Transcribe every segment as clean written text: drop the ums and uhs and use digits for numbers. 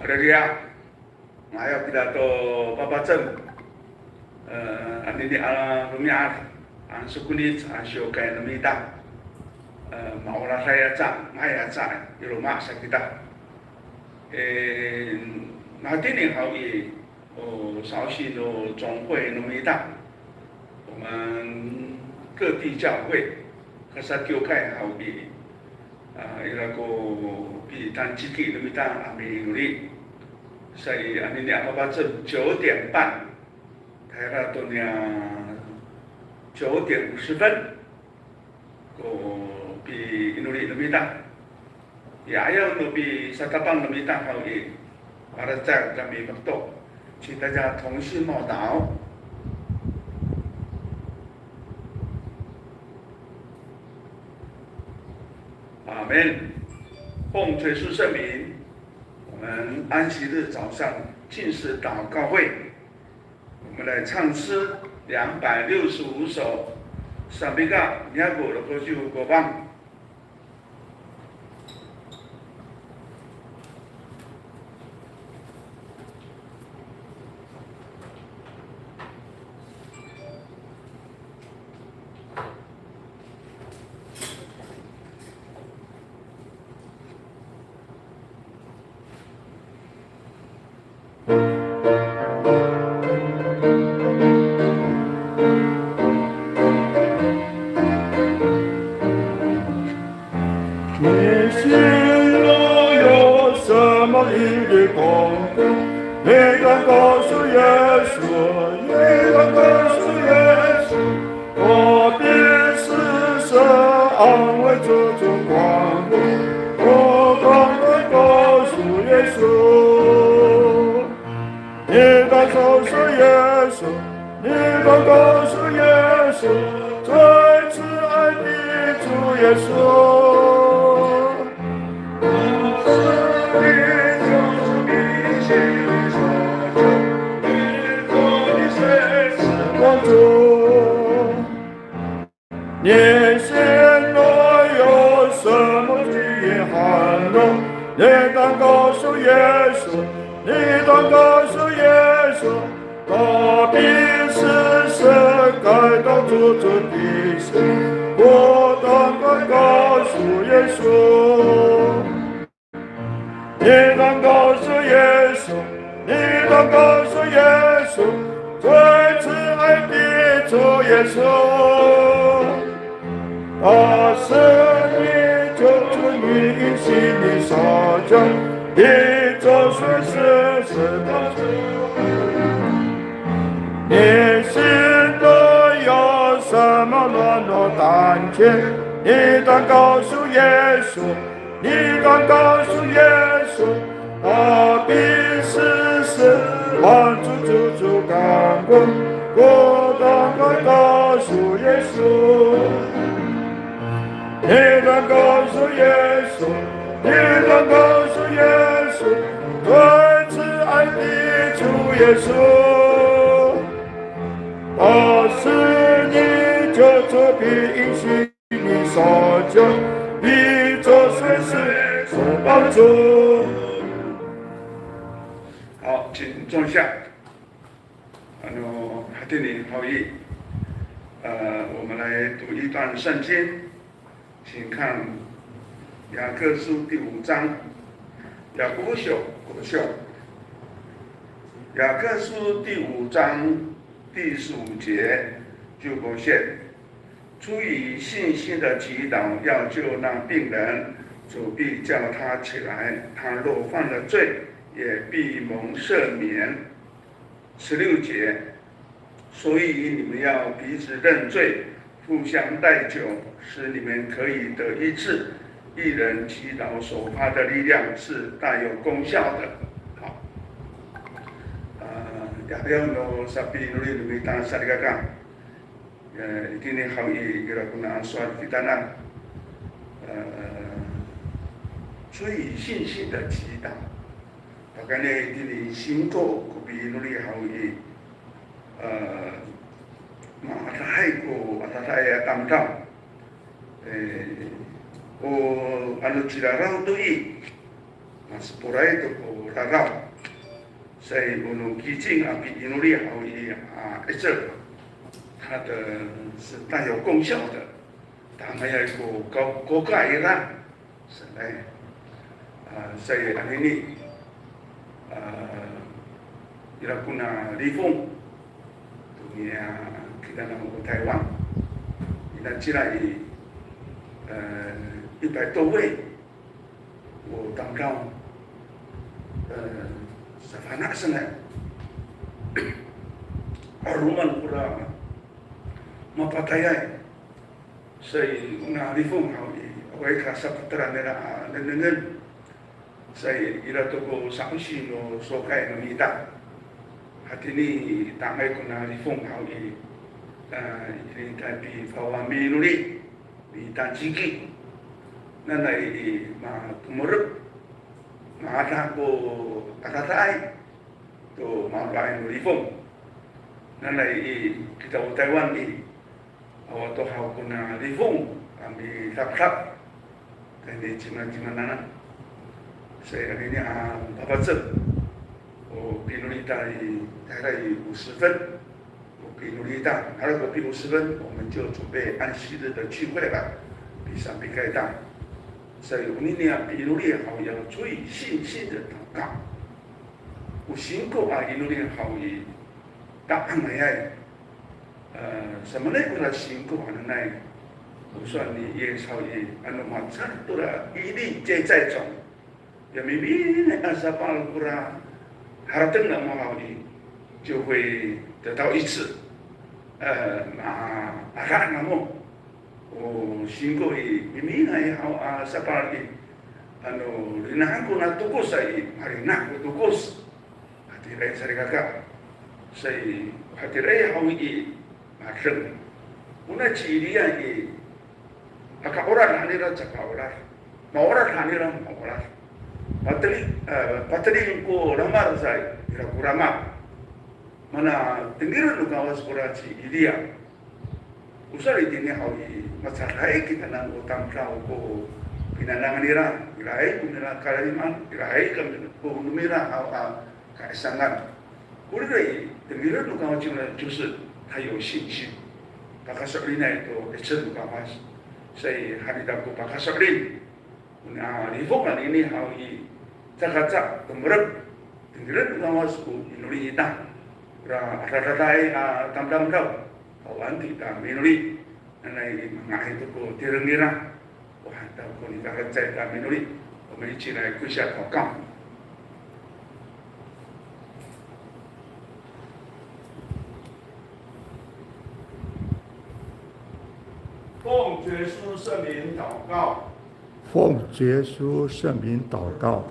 할렐루야. Ngayon pidato papacem anini ala lumiar ang sukunit asyo kay namita maura saya ca maya ca iroma sa kita natini hao yi少许的总会namita 我们各地教会可是教会好比那个比单机器namita ami努力 Saya ini apa baca 9:30，台拉多呢9:50，比努力那么大，也要努比沙达邦那么大好一，把它在那边不多，请大家同心默祷。阿门。奉垂树圣名。 我们安息日早上进食祷告会，我们来唱诗265首，三比个265个棒。 好，请坐下。还对你好意。我们来读一段圣经，请看雅各书第5章。雅各书，雅各书第5章第15节就勾选。 出于信心的祈祷，要救那病人，主必叫他起来；他若犯了罪，也必蒙赦免。16节，所以你们要彼此认罪，互相代酒，使你们可以得医治。一人祈祷所发的力量是大有功效的。好，亚表诺萨比努力努力当萨利嘎嘎。 ini hal ini kegunaan suatu kita呢，出于信心的祈祷，大概呢，ini信徒可比努力好伊，matahari ya tamtam, anu cilarau tu i, mas pura itu ko 打扰，所以我们基金啊比努力好一一阵，它的是带有功效的，但系有一个国家一啦，是来所以安尼伊拉kuna李凤，kita nak台湾，伊拉进来100多位，我当到savana sana aruman pura mapatayay sa narifong hawi away ka sa putera nila nanangan sa ila to ko sa kusino so kay namita at ini tangay ko narifong hawi ini tapi fawami nuli di tanjiki nanay tumuruk maka ko takatay to makain narifong nanay kita o Taiwan ni awat to hau ko narifong kami tak kani cina-cina saya ini bapak我比努力大大概50分，我比努力大，还有个比50分，我们就准备安息日的聚会了，比上比该大。所以我们比努力好要最信心的祷告，有辛苦啊，比努力好以答案来什么呢？为了辛苦啊，那我说你也超越，按照马差不多了，一力皆在中，也没比那啥巴鲁布拉。harapkan nak mau ni, 就会得到一次，arak namo, singko ini ay sa party, linahan ko na tukos ay marinak ko tukos, hatiray sa rikaka, say hatiray hawi maksud, una ciriya akaoran hanira cakaorar, maurat hanira maurat. Patri ko ramar sai ira kurama mana tinggiran kawas kuraci idia usai dini hawi masarai kita nang utang kau ko pinanangan irai kumira kaliman irai ko numira kaisangan urai tinggiran kawas cuma 就是他有信心pakasaklinai to ecen kawas sai haridaku pakasaklin Rifong ini hawi cakacak kemerep tinggiran ngawas ku inuli ita ratatai tam-tam kau kawan kita minuli nanai mengahi tu ku tirengira wah tahu ku ni cakacak ta minuli kami cina kuisha kau kau 奉耶稣圣名祷告。奉耶稣圣名祷告。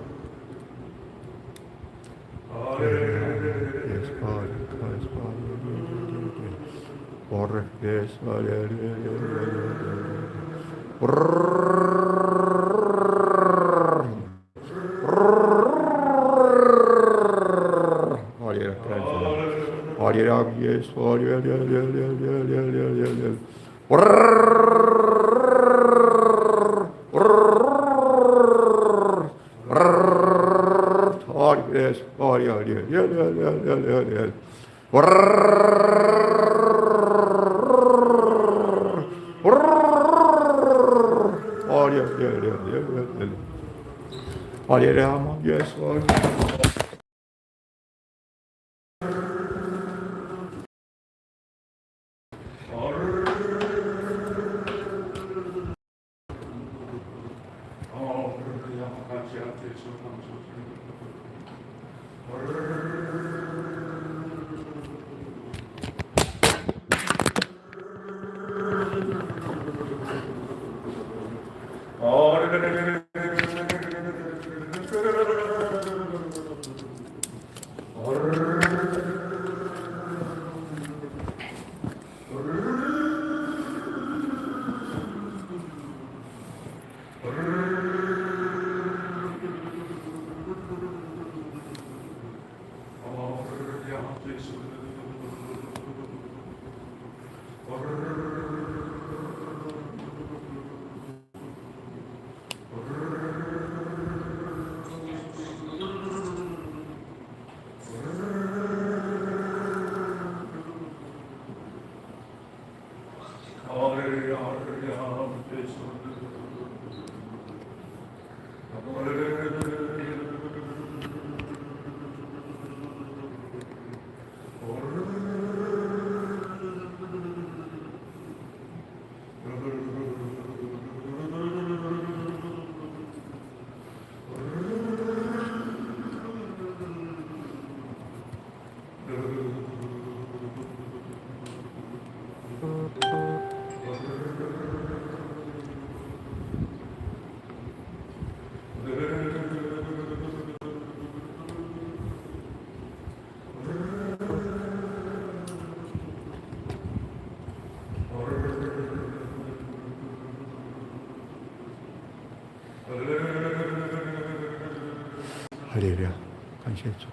谢主，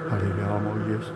哈利路亚，耶稣，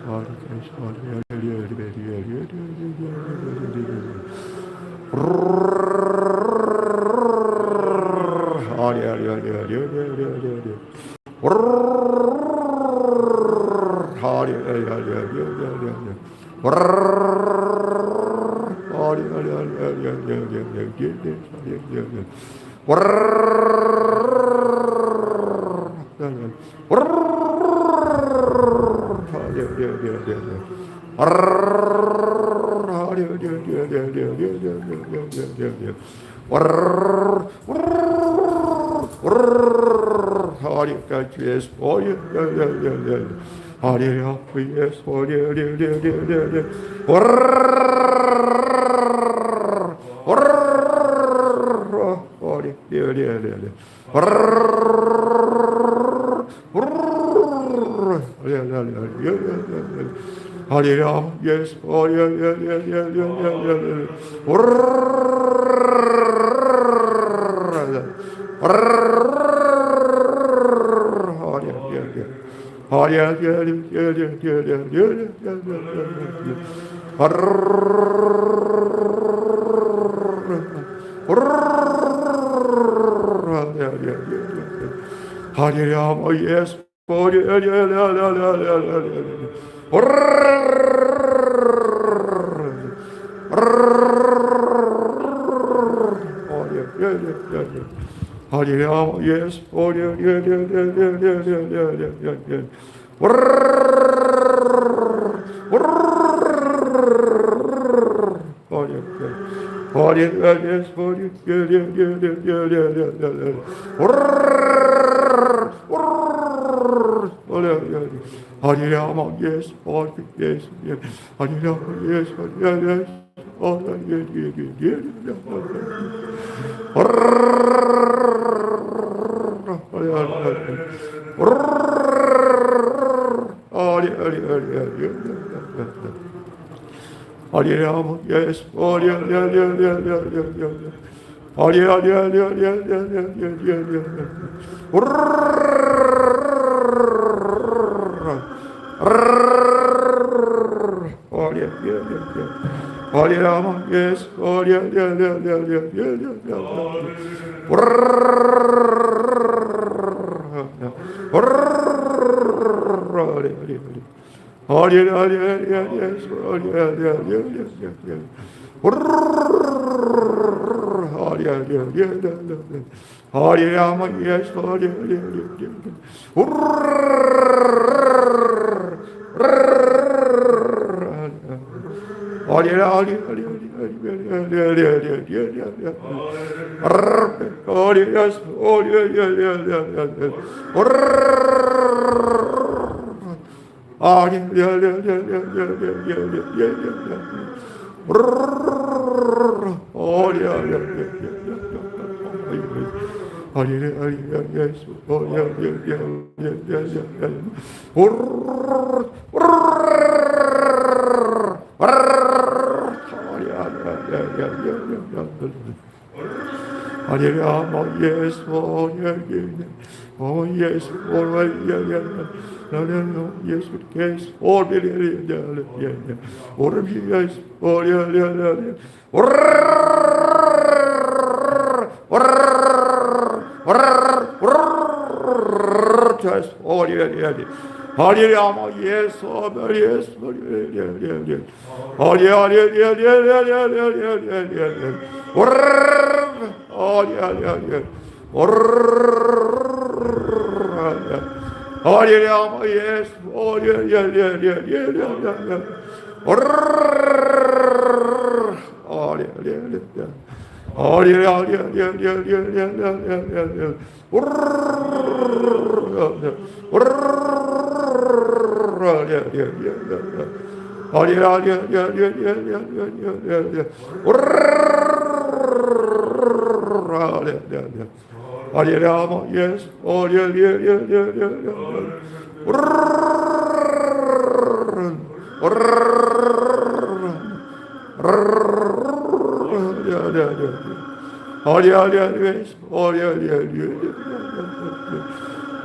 哈利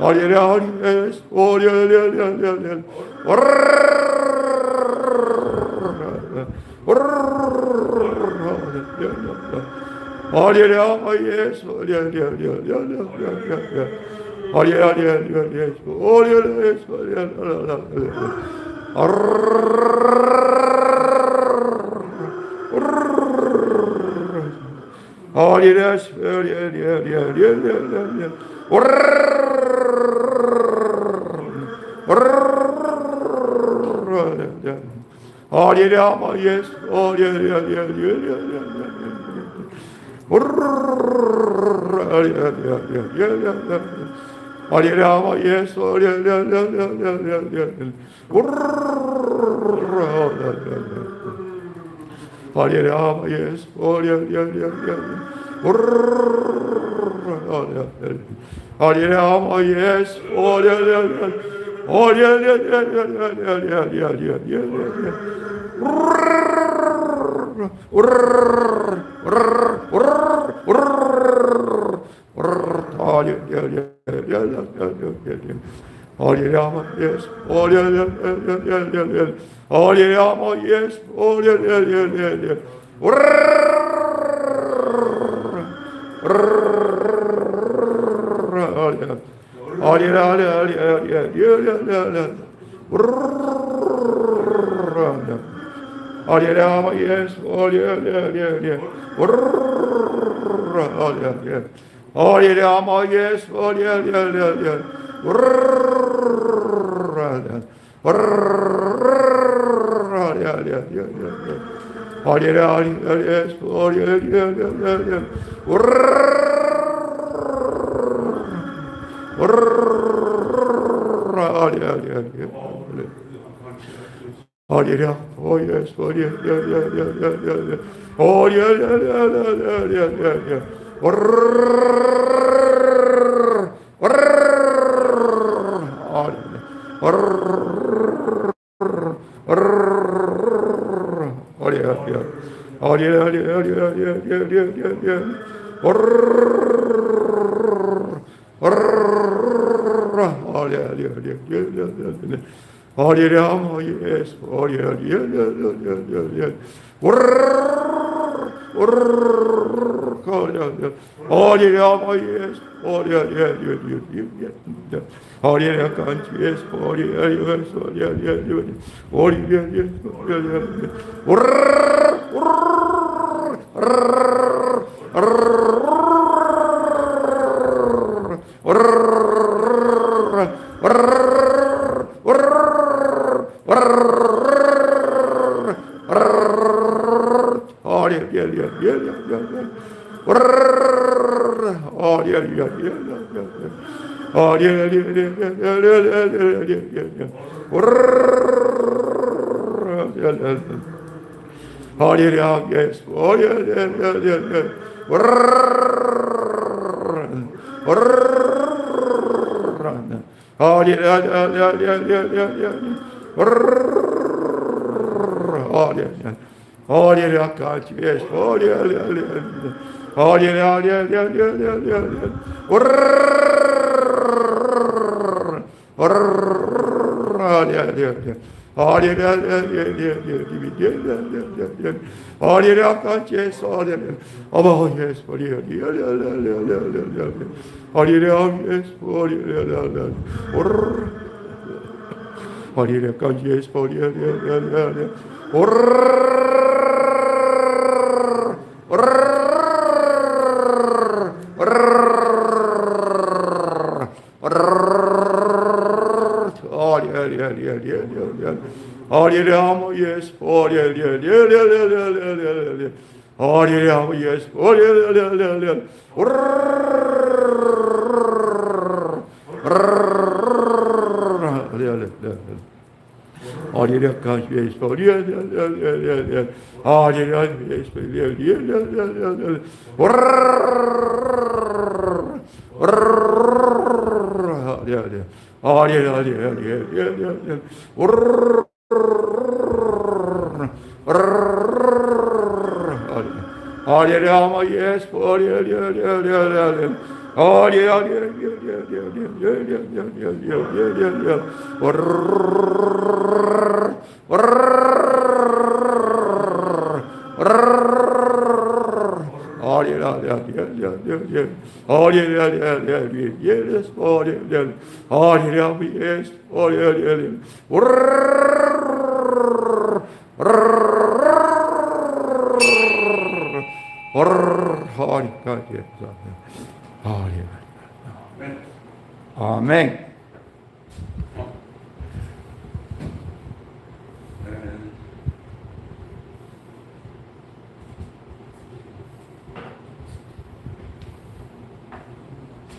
阿门。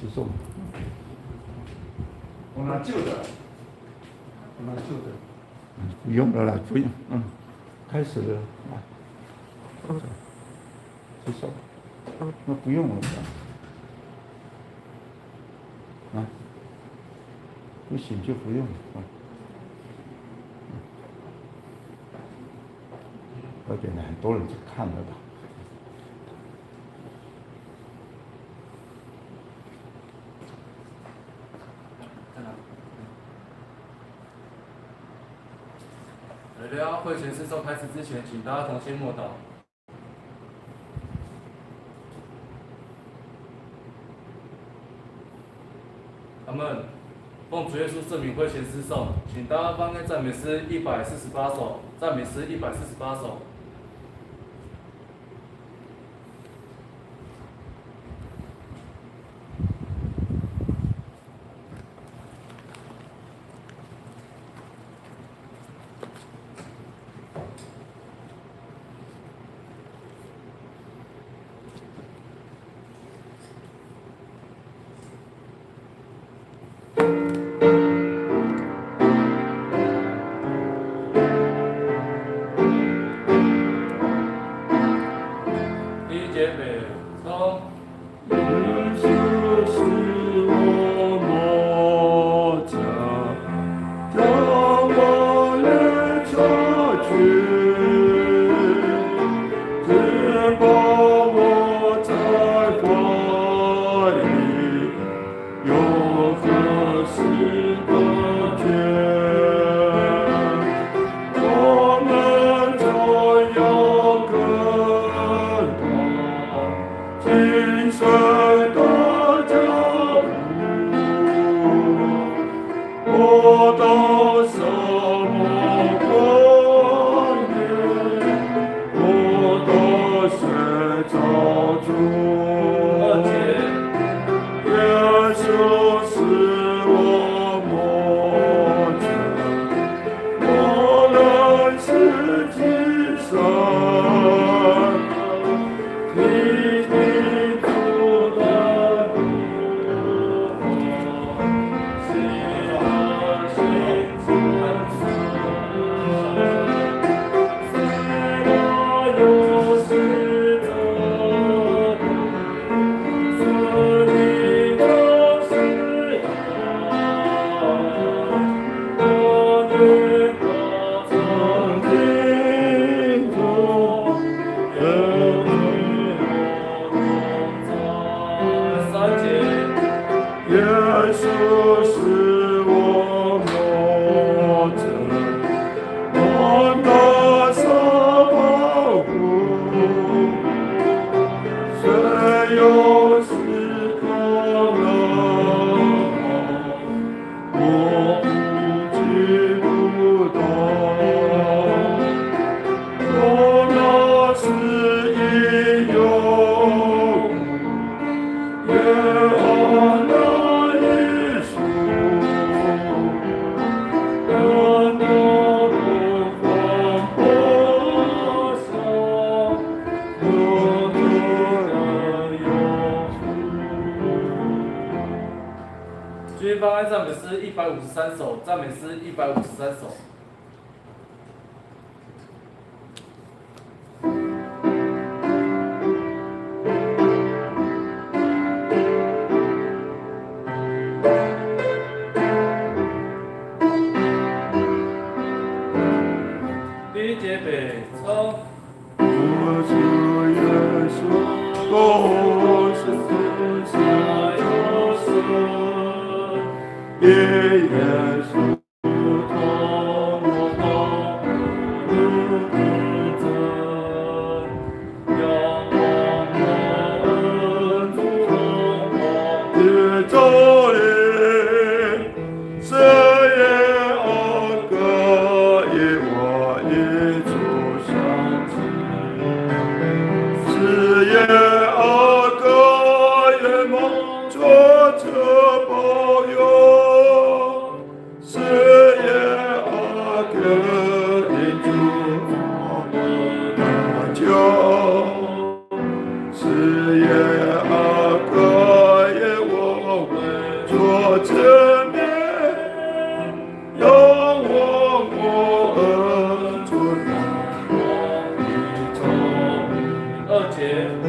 是送。我拿旧的，不用了啦，不用，开始了，是送，那不用了吧？不行就不用了，有点很多人就看了吧。会前诗颂开始之前，请大家同心默祷。阿们，奉主耶稣圣名会前诗颂，请大家翻开赞美诗148首，赞美诗148首。赞美诗153首，赞美诗153首。第一节北冲。我主耶稣，我是自在有神。我恩主二节，不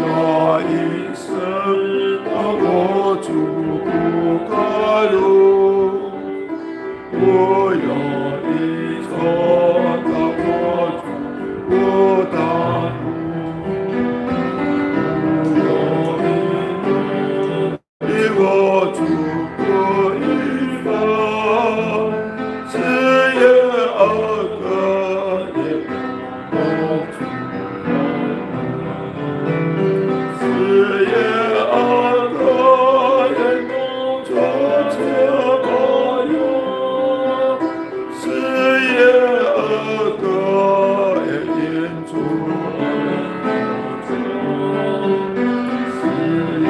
要一生让我主不可路，我要一生让我主不大路，以我主过一方，是耶和华耶我主。是耶和华耶主赐保佑，是耶和华耶因主恩主，是耶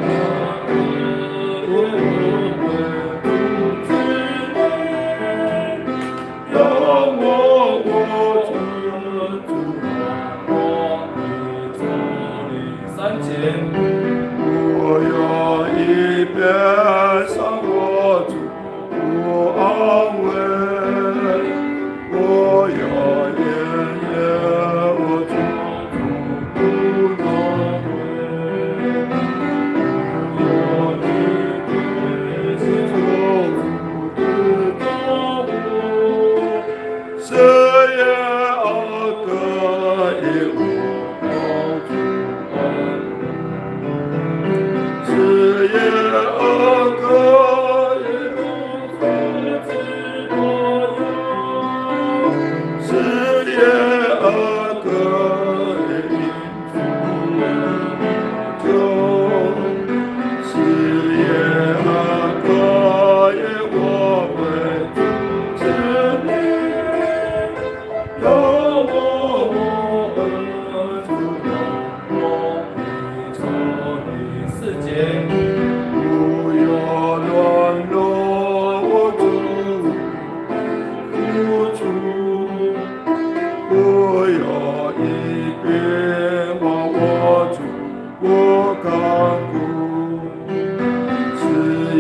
和华耶为主之内，让我主三节，我要一边上我主不安慰，我要夜夜我主不能为，我的天主的道路，是耶和华耶我主。是耶和华耶是耶和华耶是耶和华耶我为主之内，让我恩主四节，不要乱落我主，不要一边往我主我看顾，是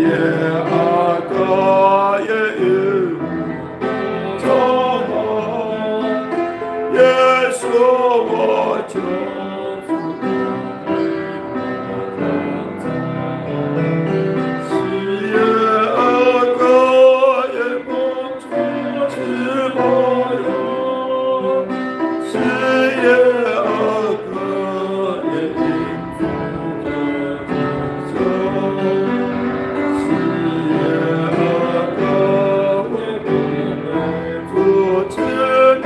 耶和华耶超好，耶稣我救主。是耶和华耶是保佑，是耶和华耶因主的是耶和华耶主之内，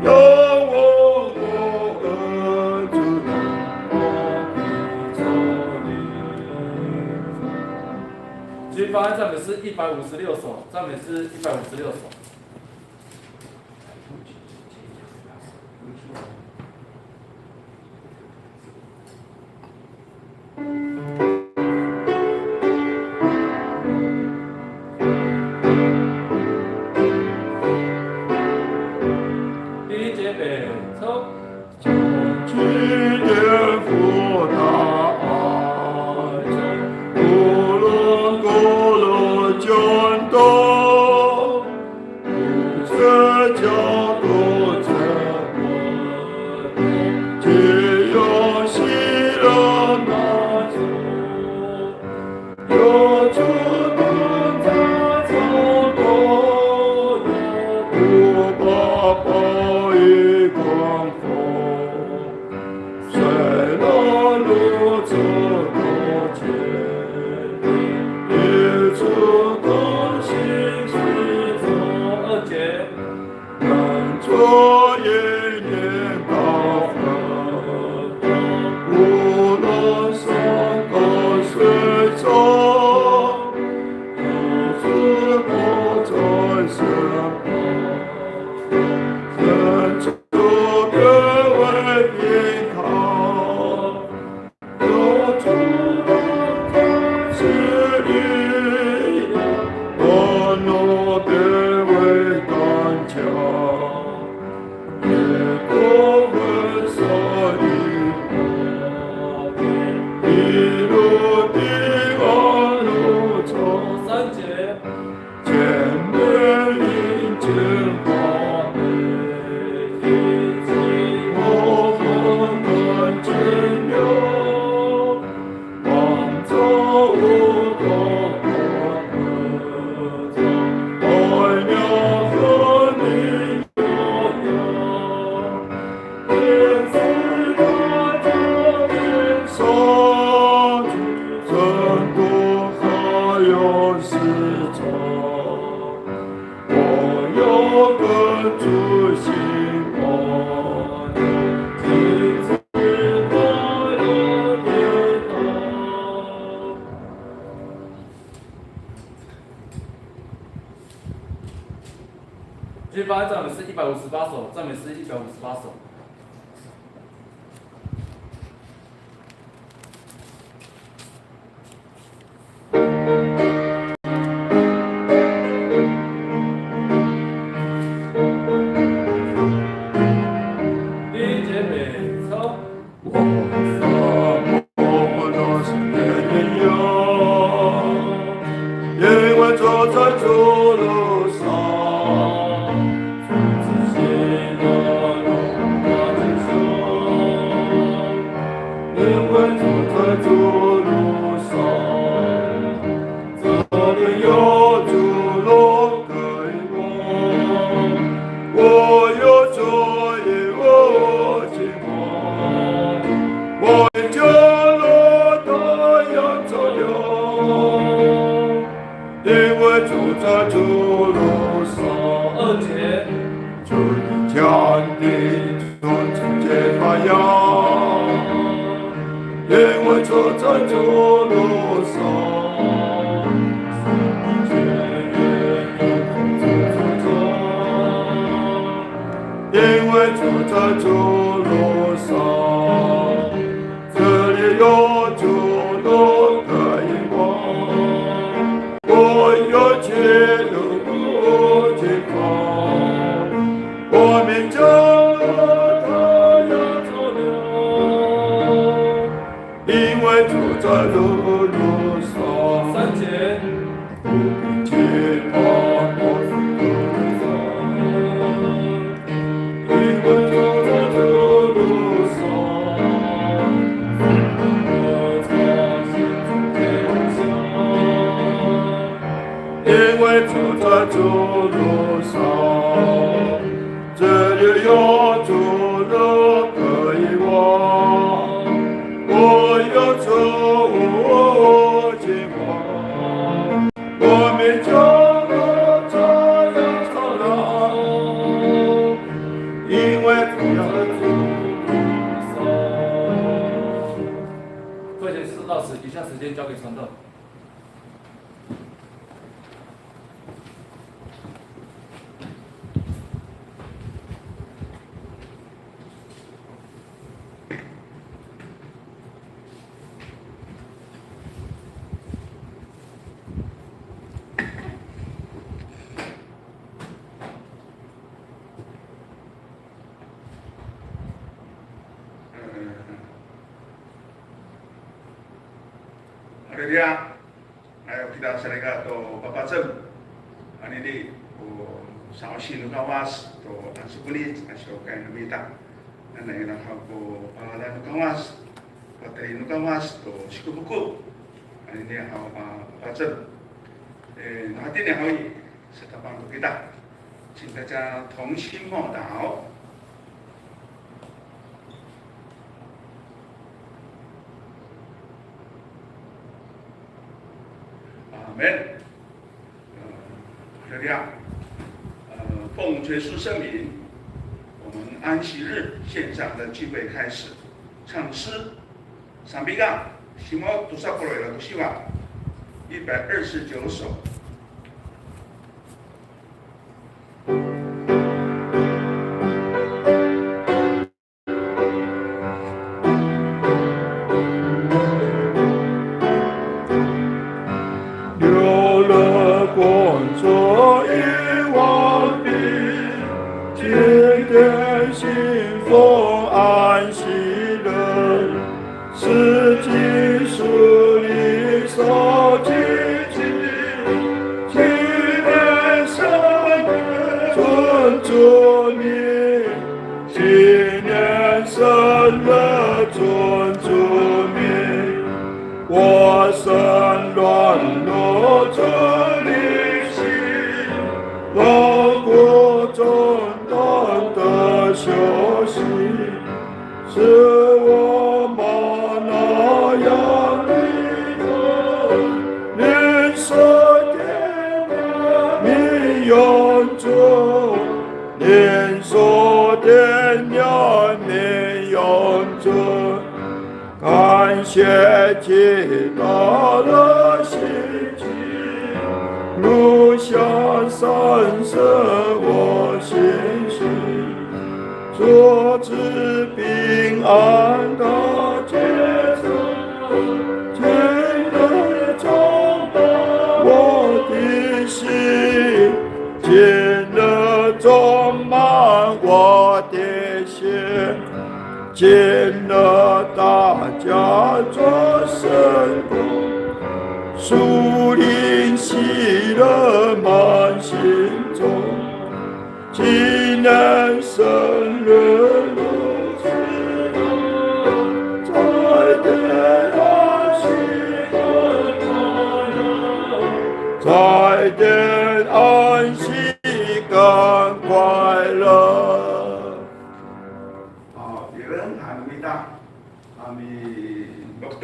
让我恩主继续翻开赞美诗156首，赞美诗156首。第一节北抽，去年福大爱，无论过了艰难，不叫多成我，只有喜乐那主，有主能在操多，不怕暴雨狂风，虽然路走多艰，也出动心去走二节，难做一年高峰，无论山高水长，有时我在身旁，人主变为平康，有主的是力量，我若变为刚强，也不会受一路平安路程。三节，跟主心我的亲自快乐跌倒。继续发现赞美诗158首，赞美诗158首。会前4到10，以下时间交给传道。Haleluya. Ayo kita serahkan to Bapak Cem. Ani di sausi nuka was to ansukuni asokan numita. Ana ina hapo pala nuka was. Patri nuka was to sikubuku. Ani ni hao Bapak Cem. Nanti ni hao serta bantu kita. 请大家同心默祷。阿门。这样，奉耶稣圣名，我们安息日线上的聚会开始，唱诗300希望读上过来了，都希望129首。 永驻连锁的人民永存，感谢基督的心情，路向神圣我信心，做之平安的结束，天的充满我的心，天的充满我的心，见了大家做神功，树林喜乐满心中，今年生日如此多，在天安息更快乐，在天安息更快乐。好，有人喊味道，阿弥陀佛。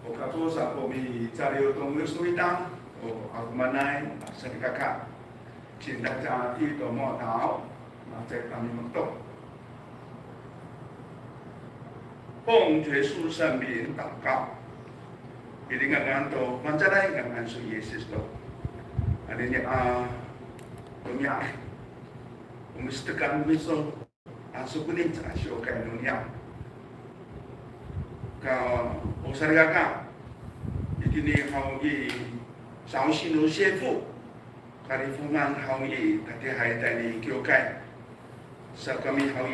我卡做啥？我们家里有动物水当，阿古曼奈，圣卡卡，请大家一同默祷，在阿弥陀佛。奉耶稣圣名祷告，一定要按照放在那个按数耶稣说，阿尼啊，怎样？我们是这个没说，阿苏古尼怎么修改农药？Kau usahakan ini kau sau xin nô xe phụ kari fungan kau tadi hai tadi kêu kai sa kami kau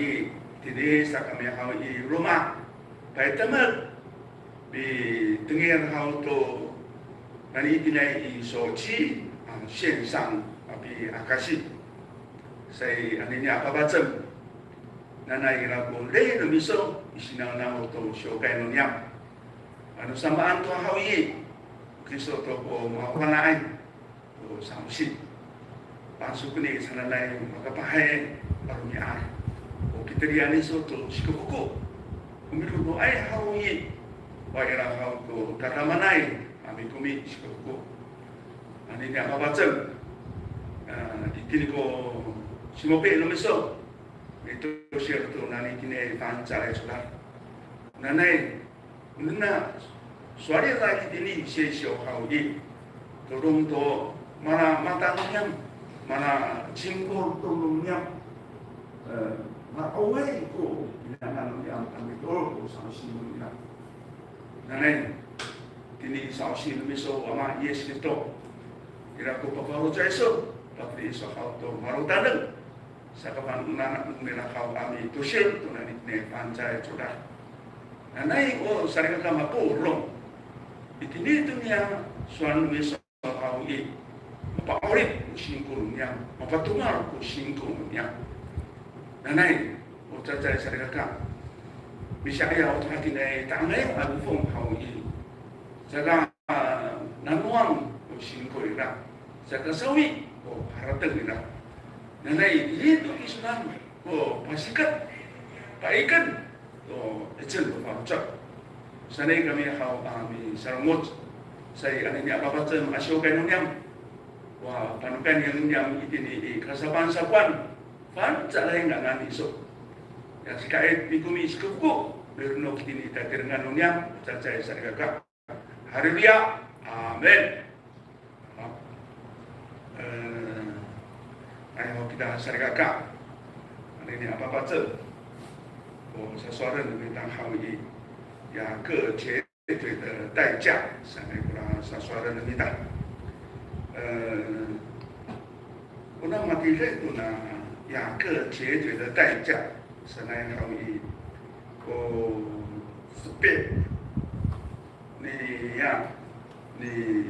tadi sa kami kau rumah pai temer bi dengan kau to nani dinai sochi 线上bi akasi sai aninya apa bacem nana ira ko le no miso isinaw na to shokay no niya ano samaan to hawi Kristo to ko makapanaan o samsi pasok ni sananay makapahay parunyaan o kiteriani so to sikukuko umiru no ay hawi wa ira haw to karamanay ami kumi sikukuko ani niya mabacem ditili ko simope no miso itu siapa tu nani kini pancar sudah, nani, nana, suara lagi ini sesuatu hal ini, tolong tu mana matanya, mana cinggur tolongnya, mana awal itu, jangan yang kami tolong sanksi dunia, nani, kini sanksi miso ama yes itu, kira ko paparu jaiso, tapi soal tu maru taneng. Sa kapan unanak nila kau ami tusil tu nani ne pancai sudah. Nanai o sarika kama purong. Itini tu niya suan miso kau i. Apa orit singkul niya, apa tungar ku singkul niya. Nanai o cacai sarika kama. Bisa ayah o hati ne tangai abu fong kau i. Jaga nanuang ku singkul ira. Jaga sawi o harateng ira. Nanai itu Islam, pasikat, paikan, ecel berpacak. Sanai kami hau kami sarmut, saya ini apa macam asyokan yang, wah panukan yang ini kasapan sapan, pancak lain nggak ngani so. Yang sekait pikumi sekuku, bernok ini tak dengan yang cacai saya kakak. Haleluya, amin. Ayo kita sarikaka. Ini apa baca? sesuatu tentang hal ini, ya 各绝对的代价，上面不让sesuatu ini dah. Una materi itu ya 各绝对的代价，上面好以spek ni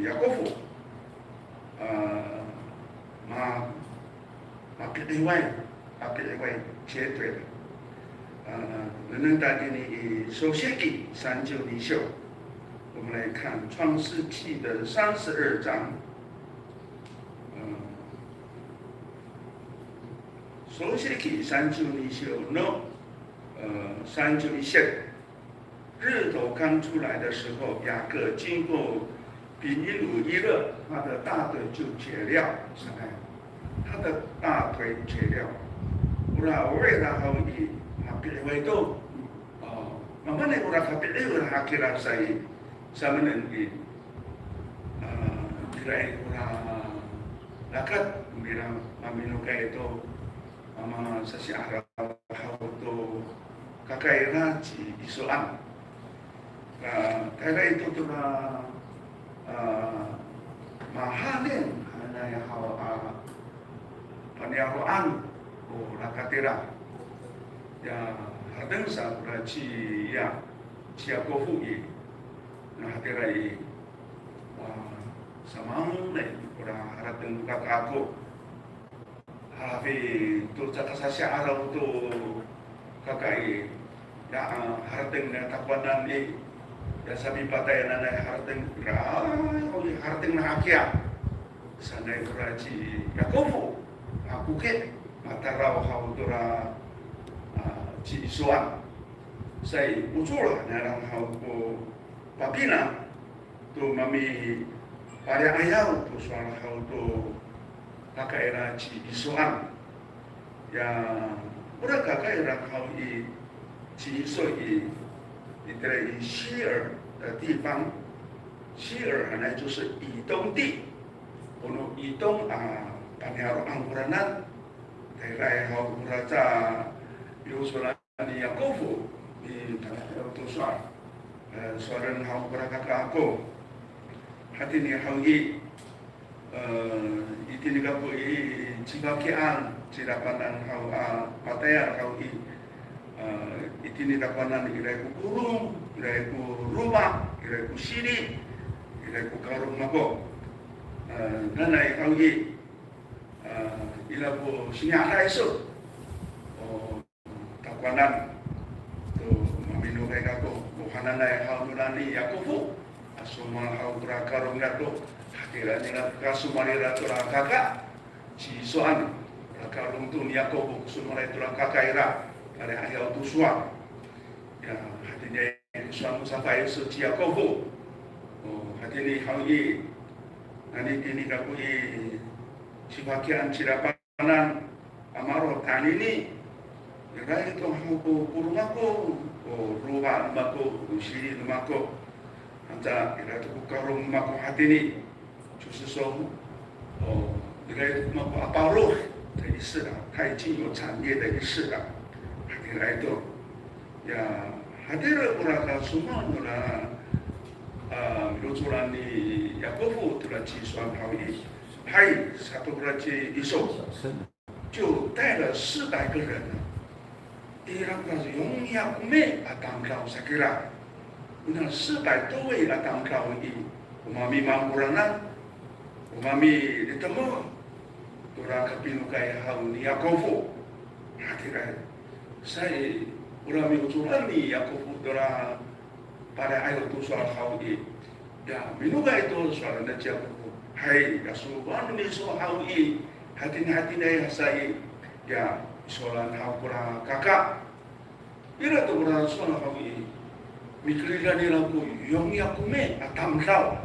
Yakobo pilih 绝对的。能大给你首先给三九领袖，我们来看创世纪的32章。首先给三九领袖呢，3九领袖，日头刚出来的时候，雅各经过比尼鲁伊勒，他的大队就解了，是吧？他的大腿截掉，有啦为了好伊，别为到慢慢的有啦他别有啦他起来sa menengi kira lakat bilang amino kaya ito ama sa si araw to kakaira ci isuan kaya ito to na mahalin na paniaroan o nakatira ya hadeng sa ci ya siya ko hui na hatirai samang na ora harating kakako habi to sa kasasya araw to kakai ya harating na takwanan ni ya sabi patay na harating harating na akya sanay ora ci yakobo akuke mataraw hawdora ci isuan say utsura na lang hawko papina to mami pada ayaw to suara hau to kakaira ci isuan ya udah kakaira hau ci iso itere share 的地方share 呢就是移动地ono移动panyaro angkuranan daerah hau muraca yusulan ni yakobo di to suara suara hau kakak aku hati ni hangi itini kapo cibakian cidapanan hau pataya hau itini dapanan irai ku kurung irai ku rumah irai ku siri irai ku karung mako nanai hangi ilapo sinyala iso takwanan to mamino kay kako buhanan na hau nurani yakubu asuma hau karung gato hakira nila kasumari rato kakak si soan karung tu yakubu sumari tu kakak ira ada ayau tu suan ya hatinya suan sampai suci yakubu hati ni hau nani kini kaku sibakian cidapanan amaro tani ni ya itu hau kurung aku rumah mako usiri mako anta ila tu karung mako hati ni susu ila mako aparo 的一事了，它已经有产业的一事了，hati ila itu ya hati ila ka semua ila lucuran ni Yakobo tu la ci suan hau hai satu raci iso 就带了400个人。Irang kasi yung yakume at angklaw sa kira. Unang 400 多位at angklaw umami mamuranan, umami dito mo, tura kapinukay hau ni Yakobo. Hatiray, say urami uturan ni Yakobo tura para ayaw to sa hau ya minugay ito sa na Yakobo. Hay, kasuban ni so hau hati-hati na say ya soalan hau kurang kakak, ira tu kurang soalan hau mikirkan ira ku yang yakume atam kau,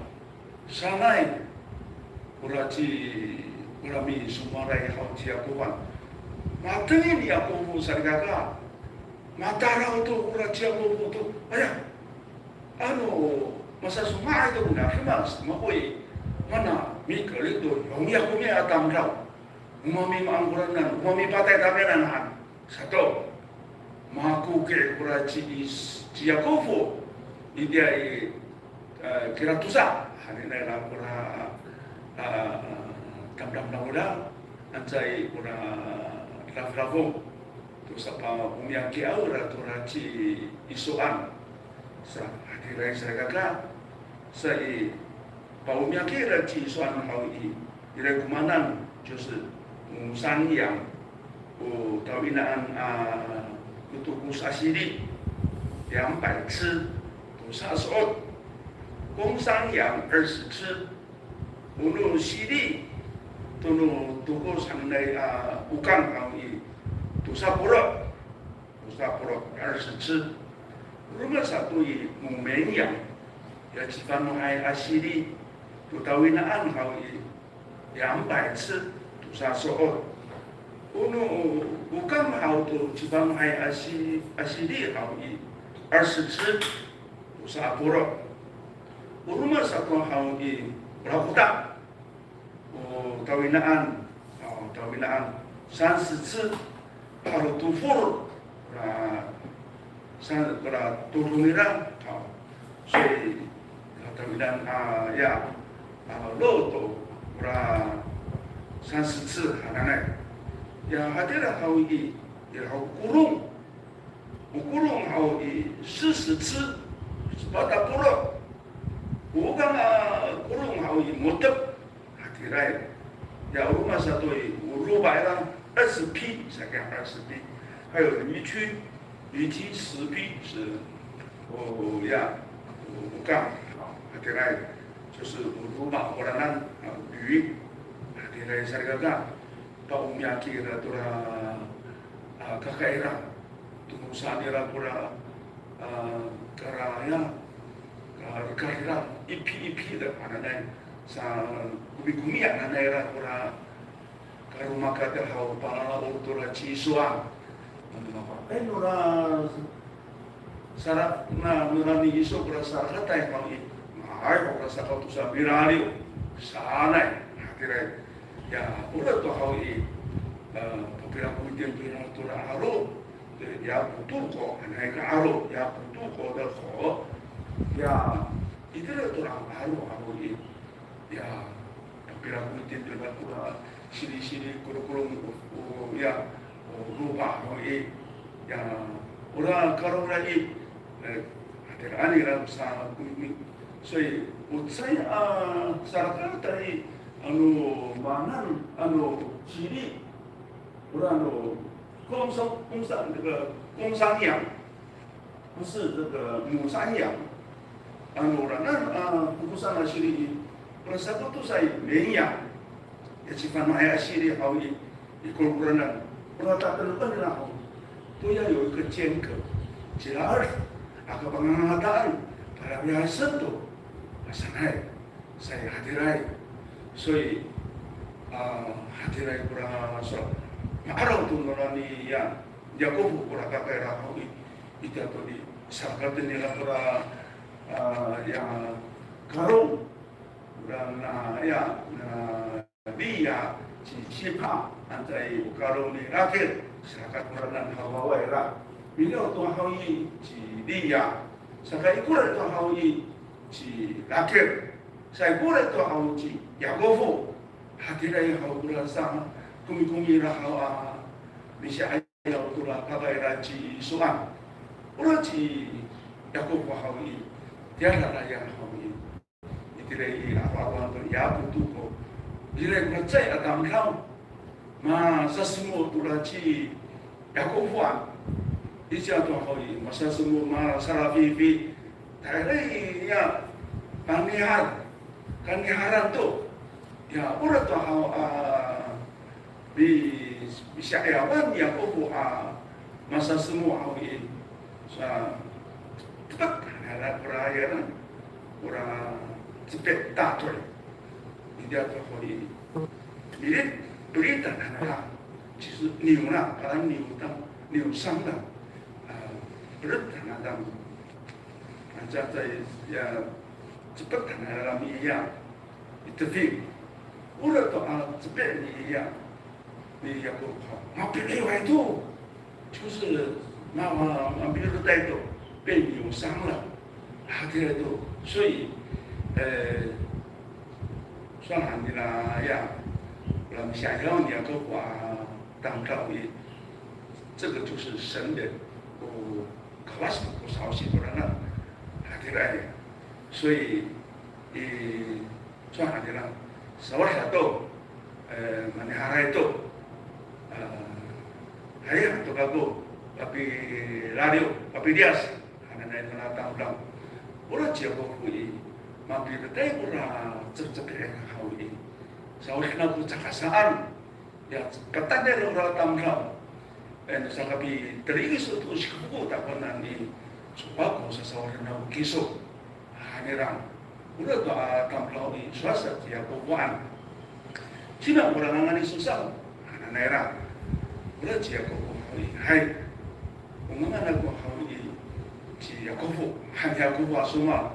sanai kurami semua rai hau ciakuan, matengin yakubu sargaga, matarau tu kurang ciakubu tu, ayah, masa semua itu guna kemas, makoi mana mikir itu yang yakume atam kau. Umami maangkuranan, umami patay tamenan satu, maku ke kuraci Yakobo, dia kira tusa, hari ini lah kura dam udah, anjay kura rafrafo, tu sapa umiang kiau lah kuraci isuan, sa hari ini saya kakak, saya pa umiang kira ci isuan hau ira kumanan, 就是山羊，tawinaan kutuku sasiri 200只，200公山羊20只，unu siri tunu tuku sanai ukang kami 200 20只，rumah satu memeng yang ya jika mengai asiri tawinaan kami 200只。sa soot. Uno, bukan hau tu cibang hai asili hau i arsitsi sa pura. Uruma satu hau i rakuta. Tawinaan, san sitsi haru tufur san turunira hau. Sei tawinaan ya loto san sitsi hananai. Ya hadira hau i hau kurung hau i 40次 pada pura bukan kurung hau i mutep hadirai ya rumah satu i rubah lah 20批 sekian 20批还有渔区10批是ya bukan hadirai 就是rumah orang鱼hadirai sargaga Paumyaki na tura kakaira tumusan nila pura karaya karira ipi da ananay sa gumi ananay pura karuma kater hau para tura chisua nura sarap na nura ni iso pura sarap tay pang ay pura sa kautu sa biralio sanay hatiray ya udah tuh hal ini beberapa kemudian tura aro ya butuh kok naik ke aro ya butuh kok dah kok ya itu tura aro ini ya beberapa kemudian tura sini kurung ya lupa ini ya udah kalau lagi ada aniran sama kumi so saya sarankan tadi manan ciri orang工商养，不是这个母山养。工商的系列，我satu tu saya绵羊，也是番马系列好一个人，我大概本来都要有一个间隔，其他agak pengadaan para biasa tu, sanai saya hadirai. 所以hadirai kurang so araw tu norani ya Yakob kurang kakek rahawi itu atau di sakat nila kurang ya karung kurang ya dia siapa antai karung ni rakyat sakat kurang hawa era bila tu hawi dia sakat kurang tu hawi rakyat saya kurang tu hawi Yakob hadirai hau kurasa kumi rahawa bisa aja utulah kabaira ci suam ulah ci Yakob hawi dia raya hawi itirai apa ya butuh ko dire ngecai adam kau ma sasmu utulah ci Yakob wan ija tu hawi masa semua ma sarafifi tare ya kaniharan tu ya urat tu bisa awan ya kopo masa semua hawi sa cepat ada perayaan orang cepat tatul dia tu hawi ini berita nak其实牛啦，把牛伤了，berita nak macam ya cepat dalam iya itu film. Udah tu cepat ni ya Yakob， mampir lewat itu， 就是mampir ke itu被扭伤了，这个都所以算了你啦呀，我们想要你个当教育，这个就是神的可是不少许多人了，这个所以算了你啦。Sawah satu, manihara itu, hari itu bagus, tapi radio, tapi dia, karena itu natang ulang, orang siapa kui, mampir kita orang cek hawi, sawah nak cakasaan, ya kata dari orang tamram, sakapi terisi itu sikuku tak pernah ni, supaku sesawah nak kisah, hanya udah tu tamlau ni suasa dia bukan 起码我让俺的手上来了，我的结果不好意，还我们那个好意，去要国父，还要国父啊说嘛，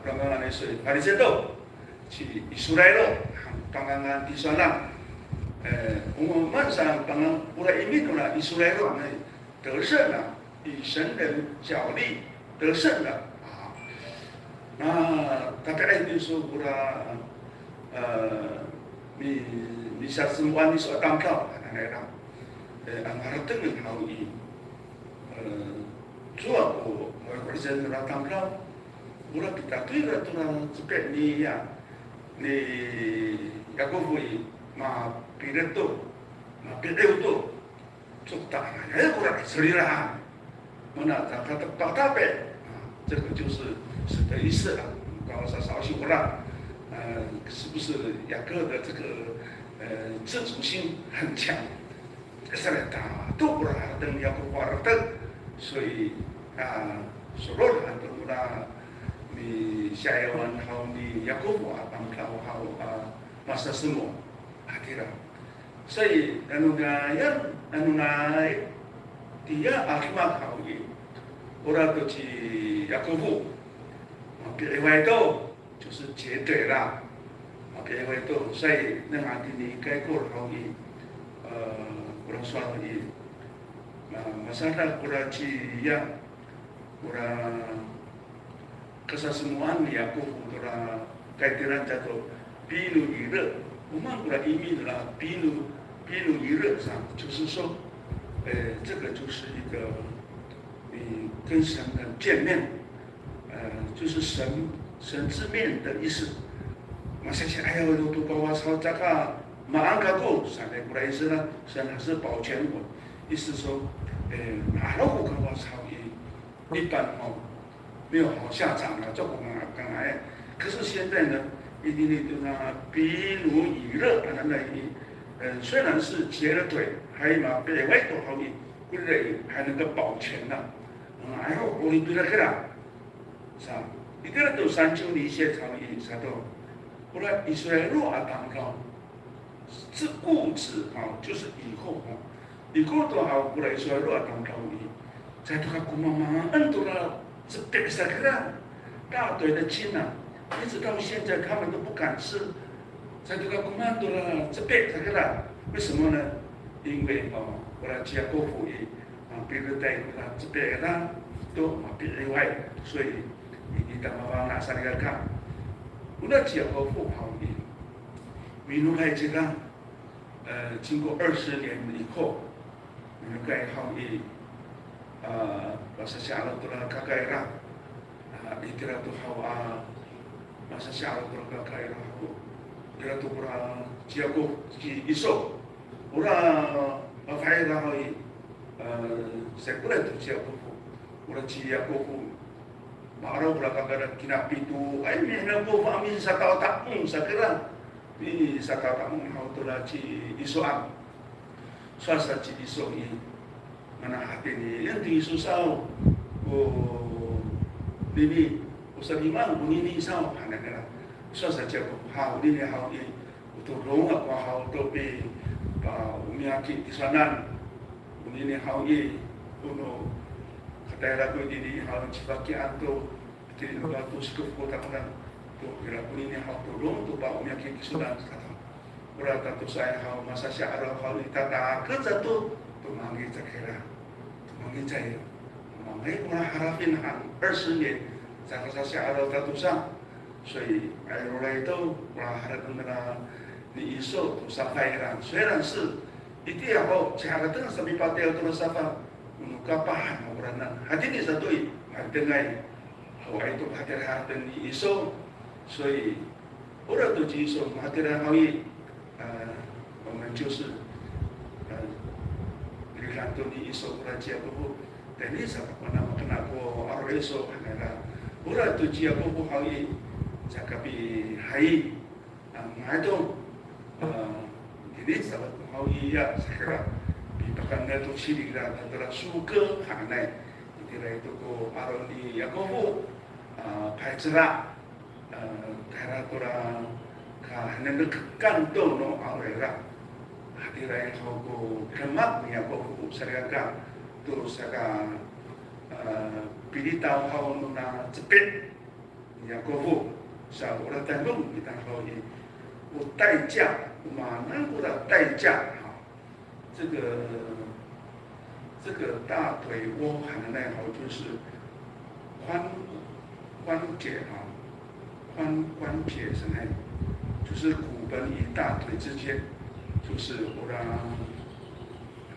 让俺的水，把你接到去伊斯兰咯，当俺第三浪，我们马上当俺我来移民到了伊斯兰咯，得胜了，以神人角力得胜了啊，那大概就是我你下次玩你说当票，来了，俺们等于好意，做过我人那当票，我来kita tu lah tu lah sebab ni ya ni aku boleh ma pilih tu ma pilih tu cuk tak ya aku nak seri lah mana tak kata tak tape 这个是的意思了。刚才少许我了，是不是雅各的这个自主性很强？这个大都不让等雅各花了等，所以所罗门都啦，你下一晚好你雅各花当票好masa semua akhirat。所以dia akhirnya kau ini orang tu去雅各布，别外头就是绝对啦，别外头，所以那俺的你该过好伊，orang说伊，masalah orang去呀，orang kesemuaan Yakub orang kaitan jatuh pilu ira，我们orang ini adalah pilu ira 上，就是说，这个就是一个。你跟神的见面，就是神之面的意思。马上想，哎呀，我都把我操这个马安卡过，上来过来意思呢，神还是保全我，意思说，马老虎跟我操一般没有好下场了，这我们刚才。可是现在呢，一定的那比如以热，虽然是截了腿，还有嘛别外头好一，不对，还能够保全呢。哎呦，我你对了去了，是吧？你这个都三九里些草野啥都，后来以色列若阿当高，是固执就是以后以后都好过来以色列若阿当高里，在这个古妈妈很多了，是别啥去了，大堆的金啊，一直到现在他们都不敢吃，在这个古妈多了，这别啥去了？为什么呢？因为后来加国服役。比如在这边呢，都比例外，所以你等妈妈拿上来看，我那结合不好的，民族开这个，经过20年以后，民族开好的，masa siaran tu lah kakai lah, itilah tu hawa, masa siaran tu lah kakai lah, itilah tu pura ciago iso, pura afai lah hoi. Sekolah tu siapa pun, orang cia pun, marah pula kadang kena pitu, ay mana pun amin sakau tak pun sakera, ni sakau tak pun hau tu lah ci isoan, suasa ci iso ini, mana hati ni yang di susah, ini usah imam bunyi ni sao, mana kena, suasa siapa hau ni hau ini, untuk rumah kau hau tu pi, umiaki di sana. Ini hauye, uno kata lagu ini hau cipaki anto, jadi lagu tu sekup kota kan, tu kira ini hau tu rom tu bau yang kiki sudah kata, orang tu saya hau masa siapa hau ditata kerja tu manggil cakera, manggil cahaya, manggil pun harapin 20年，在masa siapa tu sang，所以orang itu orang harapin你一受都上海人，虽然是。Itu ya kau cara tengah sampai pakai auto safa, kapan orang nak. Hati ni satu i, hati ngai. Hawa itu hati hati ni iso,所以 orang tu iso hati dah hawi, 我们就是你看tu ni iso orang cia bubu, dan ni siapa mana kena ko aro iso mana orang tu cia bubu hawi, cakapi hai, ngado, ini siapa hauyi ya sekarang dipakai tu sini dah antara suka hanai itilah itu ko aroni ya ko pajra kara orang 能够感动侬后来啦，后来好过看嘛，你也过啥个讲，都啥个比你刀好侬那这边，你也过不，是啊，我来带动你当好伊，有代价，嘛，那个的代价哈，这个大腿窝含的那好就是关节哈，关节是那，就是骨盆与大腿之间，就是我让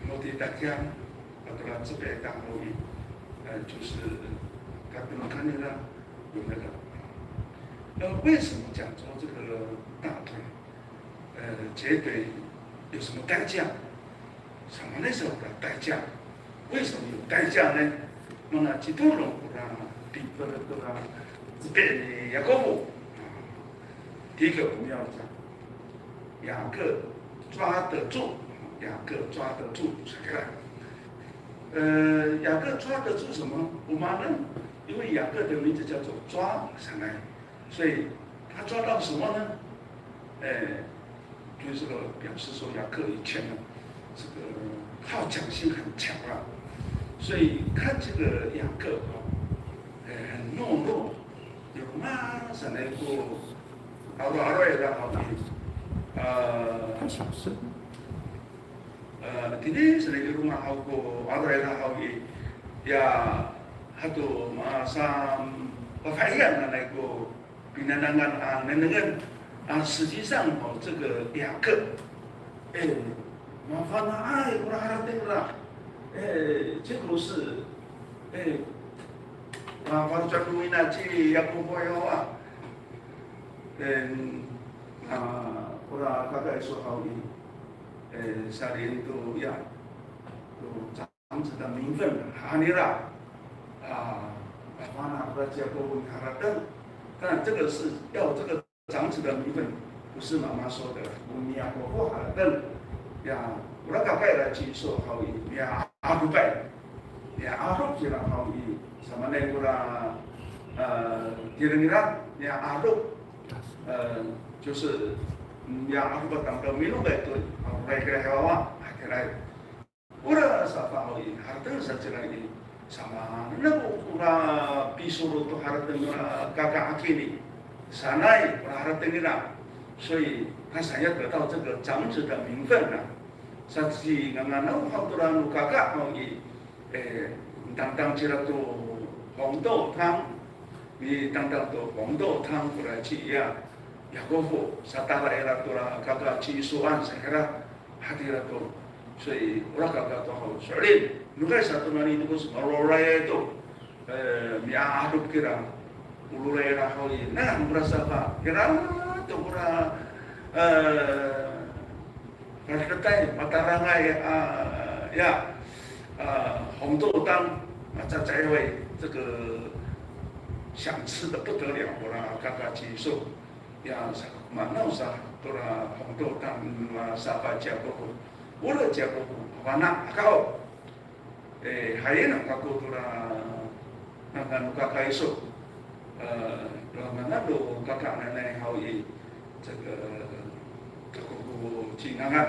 我的大家，我让这边当后裔，就是他不能看见了，有那个，为什么讲说这个大腿，截腿有什么代价？什么那时候的代价？为什么有代价呢？那么基督龙我让比这个这边的雅各布，第一个我们要讲雅各抓得住，雅各抓得住谁来？雅各抓得住什么？我们呢？因为雅各的名字叫做抓上来，所以他抓到什么呢？就是这个表示说雅各以前呢，这个好强性很强啊，所以看这个雅各很懦弱，有嘛上来过，阿罗也的好的，不小声。第一是那个rumah好过阿罗也的好的，呀，还都马上发现了那个binangan nenengan实际上这个雅各，麻烦了，我来哈定了，这个是，麻烦专门那去雅各朋友啊，我来大概说好的，下年都要，都长子的名分哈尼啦，麻烦了，我来雅各问哈拉登，但这个是要这个长子的名分。不是妈妈说的，我们雅各布哈登呀，我那个盖来接受好伊呀阿鲁拜，呀阿鲁就那好伊，什么呢？我那第二个呀阿鲁，就是呀阿鲁巴当个米鲁拜对，阿鲁拜个海娃，海来，我那啥法好伊，哈登啥子来伊，什么那个我那比苏罗都哈登那嘎嘎阿基尼，啥来我那哈登的。所以他想要得到这个长子的名分呢，甚至刚刚那好多人嘎嘎好伊，当起了做红豆汤，你当做红豆汤过来吃呀，雅各布萨达来了多啦，嘎嘎吃素安啥个啦，哈迪了多，所以我那嘎嘎都好，所以如果啥多那里都是马罗来都，米阿鲁给啦，乌鲁来啦好伊，那我那啥吧，给啦。都不啦，那个带Matarangai呀，红豆汤在位这个想吃的不得了，我啦嘎嘎接受，呀嘛弄啥都啦红豆汤嘛沙发加过后，我了加过后，完了搞，还有那个都啦，那个嘎嘎说。那路嘎嘎呢？好以这个金刚啊，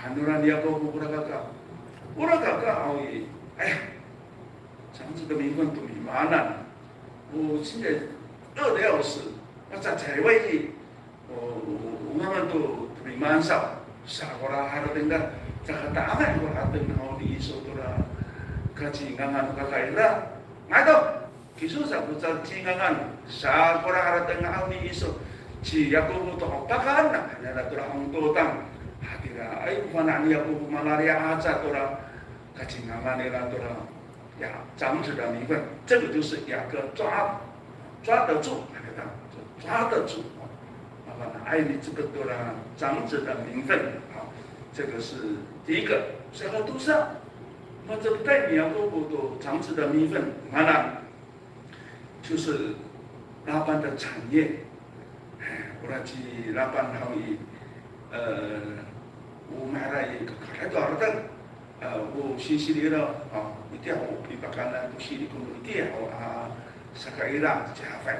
很多人要过乌拉嘎嘎，乌拉嘎嘎好以，哎呀，长子的名分都没完了，我现在饿得要死，我在财位，我慢慢都没满少，啥过来还要等到，这个大汉过来等好你说多了，可金刚啊，嘎嘎了，买到。Kisah sa putar cingangan sa kora hara tengah ni iso ci Yakobo to pakan na hanya tura hong totang hatira ai mana ni Yakobo malaria aja tura kacingangan ni tura呀长子的名分，这个就是雅各抓得住，抓得住啊！爱你这个多了长子的名分啊，这个是第一个，最后都上，那这代表雅各都长子的名分，完了。就是拉班的产业，我来去拉班好以，我买了一个开多少的，我新西里了啊，一条一百干呢，不是一公一条啊，啥个一啦加费，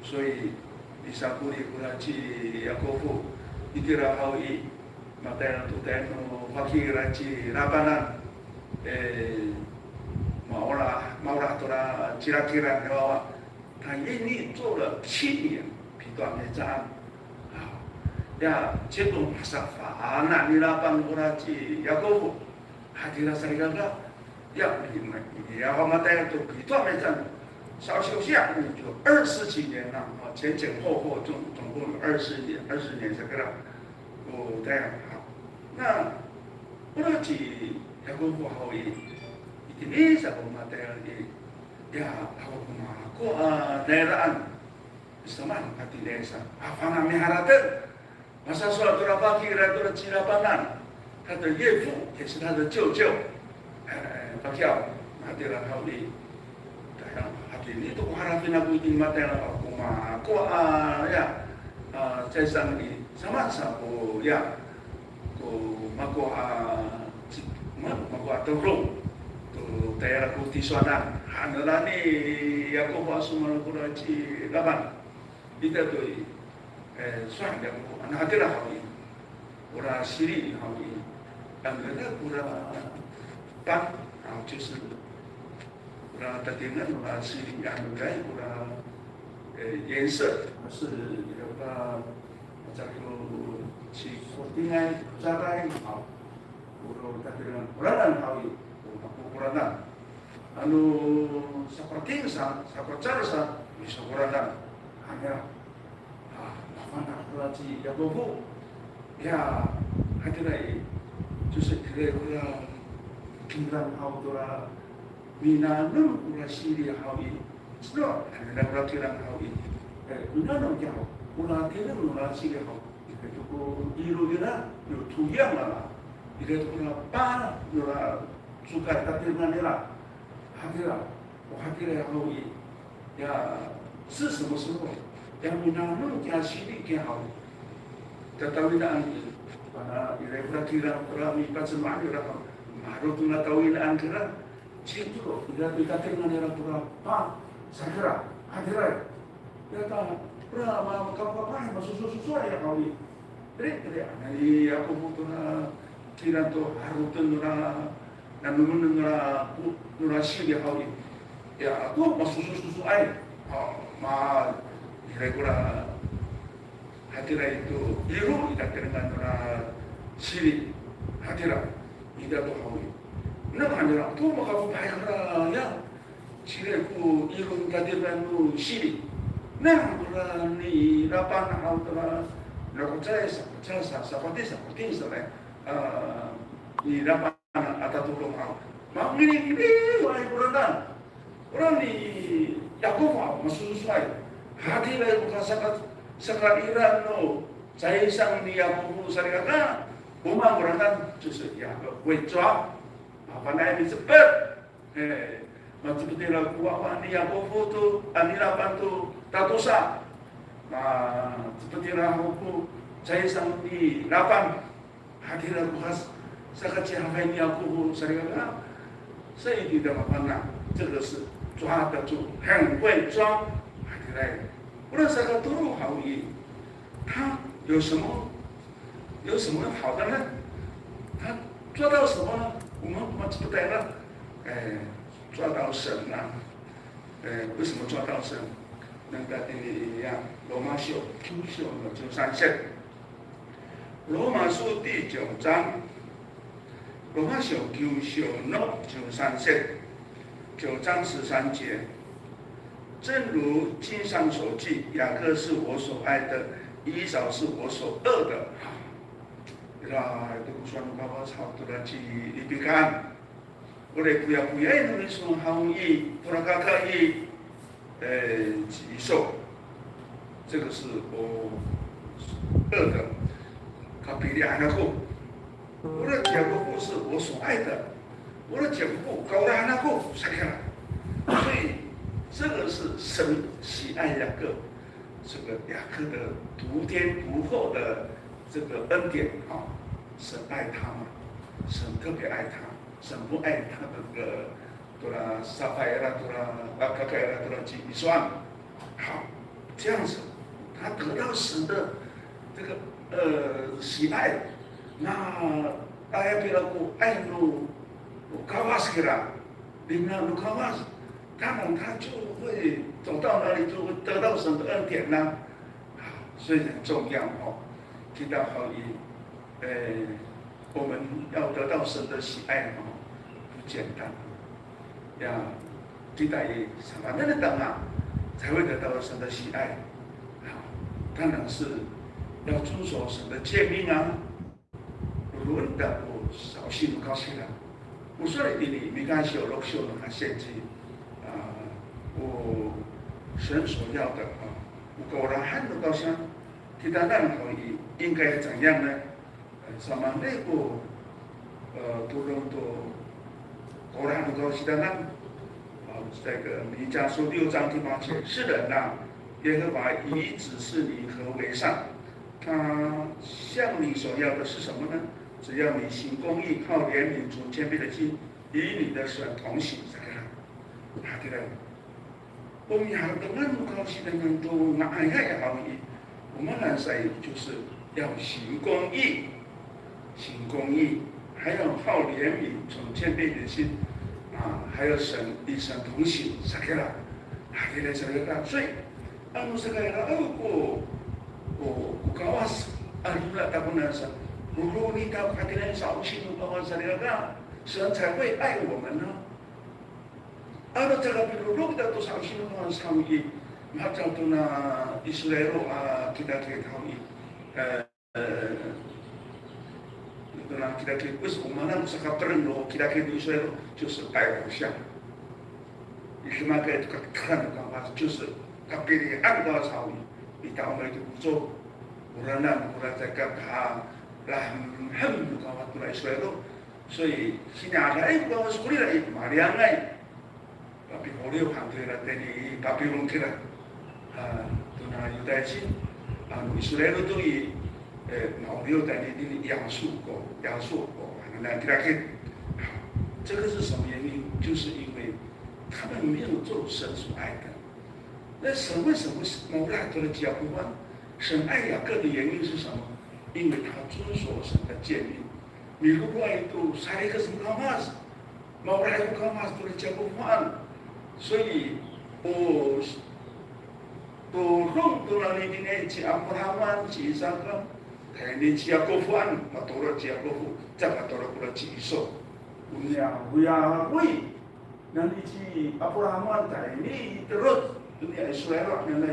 所以伊萨古里古拉基雅各夫，伊蒂拉好伊，马代拉杜代诺法基拉基拉巴南，毛拉多拉基拉基拉的话，他愿意做了7年，批断的战，啊，呀，结果马上法那尼拉邦古拉基雅各夫，哈蒂拉塞嘎嘎，呀，也好马代拉都批断的战。稍休下就20几年了啊，前后总共有20年这个了，我这样好。那不了几雅各夫好伊，伊呢是我们这样的呀，好嘛，过那个安，什么啊？第那啥，反正没哈拉的，马上说多拉巴基来多拉基拉巴南，他的岳父也是他的舅舅，巴叫马蒂拉好伊。ini tu harapin aku di mata aku mah ko ya在上里sama sabu ya ko mako mako atoro to daerah Kuti Suanan hanala ni ya ko pasuma ko ci laban kita tu suan dia ko anak dia hawi ora siri hawi angana pura pan 就是。那它点呢？那是养来那颜色是那叫做是定爱扎来好，我它点呢，orang好伊，我orang anu seperti insan, seperti cara bisa orang hanya mana lagi ya bobo ya hati lai 就是这个平常好多啦。Minanam ula siri hawi, sedot anda ula kirang hawi. Minanam jauh, ula kirang ula siri hawi. Itu ko iru ira, yo tuyang lah. Itu ula pan, ula suka tatirna ira. Hadira, hadira hawi. Ya, 是什么时候？ yang minanam dia siri dia hawi. Tetapi dah ni, pada ira kirang ula mi pasal ira hawi. Maru tu nak tahu ira kirang. Cito, dia dikatakan era berapa segera hadirai. Dia tahu berapa kapan masuk sesuai ya kau ini. Jadi nanti aku butuh kira tu harus nura dan nura sih dia kau ini. Ya aku masuk sesuai. Ma kira-kira hadirai itu biru dikatakan nura sih hadirai. Tidak tu kau ini. Nak hanya tu maka bayar ya, sila ku irun kadiran lu sili. Nah berani lapan hal telah nak saya seperti sahaja. Di lapan atau turun hal. Mak ini wahai orang ni Yakub masuk sesuai. Hati lagi bukan sekat Iran no. Saya sang ni Yakub saya rumah orang就是Yakub wajah. Apa nak ini cepat? Macam tu lah kuat ni yang bofu tu, anilapan tu tak dosa. Seperti lah aku saya sang di 8 hadiran bukas sekecil apa ini aku saya kata saya tidak apa-apa. 这个是抓得住，很会抓hadiran. 我那时候都好意，他有什么好的呢？他做到什么呢？ 我们不对了，抓到神了，为什么抓到神？那个一样，罗马书9章就3节，罗马书第9章，罗马书9章就3节，9章13节，正如经上所记，雅各是我所爱的，以扫是我所恶的。 itu kusuan bawa satu lagi dibikan oleh kuya Indonesia hawi purakakai 极受，这个是我恶的。他比利安那个，我的姐夫是我所爱的，我的姐夫高了那个谁看？所以这个是神喜爱雅各，这个雅各的独天独厚的这个恩典啊。 神爱他嘛，神特别爱他，神不爱他的那个，多拉撒派拉多拉阿卡凯拉多拉基算，好，这样子，他得到神的这个喜爱，那大家别了过爱路卡瓦斯啦，你们路卡瓦斯，当然他就会走到哪里就会得到神的恩典啦。所以很重要哦，听到好意，我们要得到神的喜爱哦，不简单，要期待什么样的等啊，才会得到神的喜爱。当然是要遵守神的诫命啊。如果你的我少心不高兴了，我说你没干修肉修的他献祭我神所要的我果然很不高兴，其他人可以应该怎样呢？什么那个多伦多果然不高兴的人这个弥迦书6章第8节，是人呐，耶和华已指示你何为善，他向你所要的是什么呢？只要你行公义，靠怜悯，存谦卑的心，与你的神同行，对了。我们还有很高兴的人都爱也好意，我们来说就是要行公义，行公义，还要靠怜悯，存谦卑的心。还有神与神同行，啥个啦？对了，啥个啦？所以，我这个啦，我搞哇是，如果他不能说，如果你到快点少心，我啥个啦？神才会爱我们呢。这个比如如果到少心的话，参与，马上到那以色列kita tahu kita为什么我们这个不能够kita以色列就是拜偶像，你什么个看的讲法就是他给你按照参与，你到那就不做，不然在干他来很不讲法都来以色列，所以现在我说的来马里安来。比我们反对了，等于巴比伦去了，都拿犹太人，以色列人对于老六等于亚述国，那给他看，这个是什么原因？就是因为他们没有做神所爱的。那神为什么摩拉多的加不完？神爱雅各的原因是什么？因为他遵守神的诫命。你如果爱都杀一个什么干嘛事？摩拉不干嘛事都加不完。所以，都弄到了你的去阿布拉曼去上个，你去阿哥夫安，嘛到了去阿哥夫，再嘛到了过来去受，为啊为，那你去阿布拉曼在你的路，你还出来了，原来，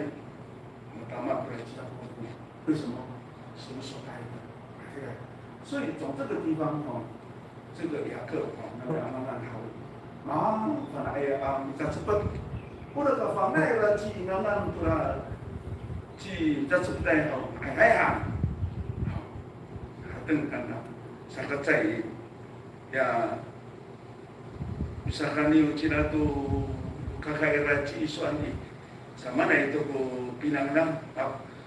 他们过来去阿哥夫，为什么？什么所爱的？所以从这个地方这个雅各那个慢慢好。反正kita cepat, udah ke family lah ci ngaman pula ci kita cepat ayah, dengan sangat cai, ya misalkan ni Cina tu kakak era ci suami, sama na itu ko pinangnam,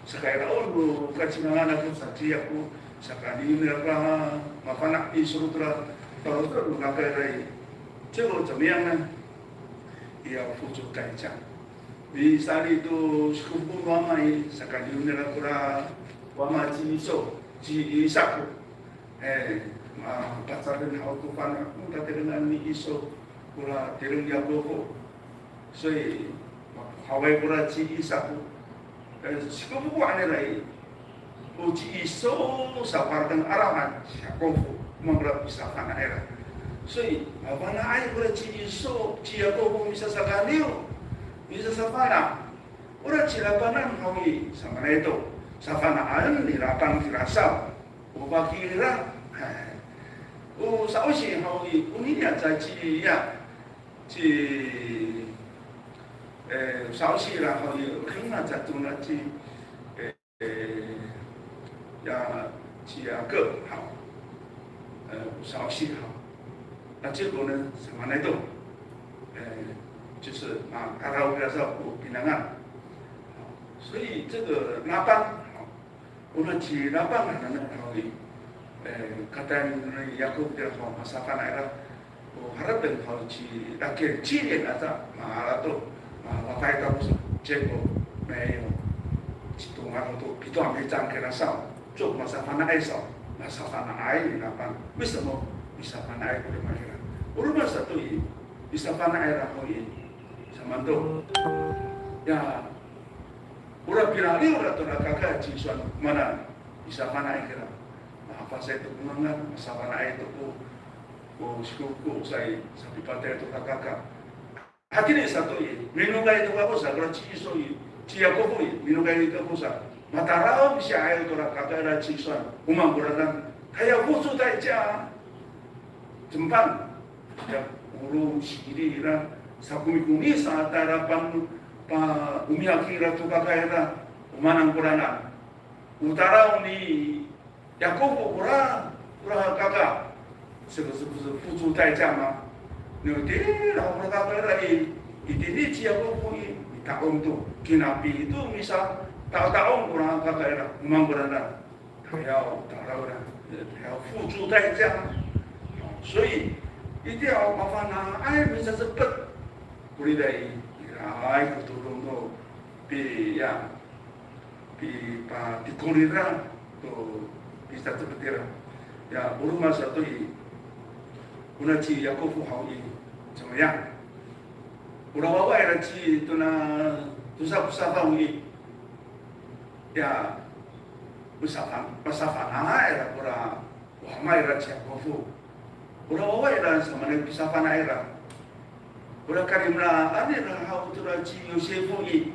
sekarang lu kacingan aku saksi aku, sekarang ini apa mafanak isuruh terus lu kakak era结果怎么样呢？也要付出代价。你啥里都苦不妈妈伊，啥个牛那个过来，妈妈接受，接下苦，把咱们好多饭啊，我他这个人你受，过来这种要过后，所以好为过来接下苦，这个不管的来，我接受啥话等阿拉曼下功夫，我们不啥饭来了。所以mana ai boleh ciso cia kau bisa sakaliu bisa safana ora cilabanan hawi sama itu safanaan dirapang dirasau ubaki dirang sausi hawi uninya caci ya ci sausi lah hawi kena jatuh nanti ya cia ke好sausi好。那结果呢？什么来动？就是阿拉乌亚少古比南岸，所以这个拉邦，我们去拉邦可能可以，kata Yakub dia mau masakan air, harap dan kalau ci akhir ci dia kata malah tu, pakai kamu ceko, mayo, 动啊都比多没张给他烧，做马萨凡的爱烧，马萨凡的爱你那帮，为什么？马萨凡的爱不能买了？我如果是对，马萨凡的爱然后也什么都呀，我那比那六了都那刚刚计算mana马萨凡的爱给了，啊，发现都不能啊，马萨凡的爱都不suku saya sapi patai itu kakak. Hati ni satu ini, minum air itu apa sah? Kalau ciso ini, cia kopi, minum air itu apa sah? Mataram bisa air itu kakak ada cisuan, umang kurang. Kaya khusus aja, jempan, ya urung siri lah, sakumi kumi saat harapan pa umi akhirah tu kakak ada, umanang kurang. Utara ni, ya kopi kurang kakak. 这个是不是付出代价吗？你对，然后那个来一点点只要不会，打工都，给那比都没啥，打工不然kakak era，忙不然了，还要打到了，还要付出代价，所以一定要麻烦呐，哎，没啥子不，不离得，哎，不都弄到，比呀，比把地公里上都比啥子不得了，呀，我们说对。 una ci Yakobo hawi 怎么样？我的娃娃的ci tu na tu sa hawi ya usafan era pura wama era ci Yakobo. Ura wawa era sama ne usafan era. Ura karimna ani na hawi tu na ci Yosefu i.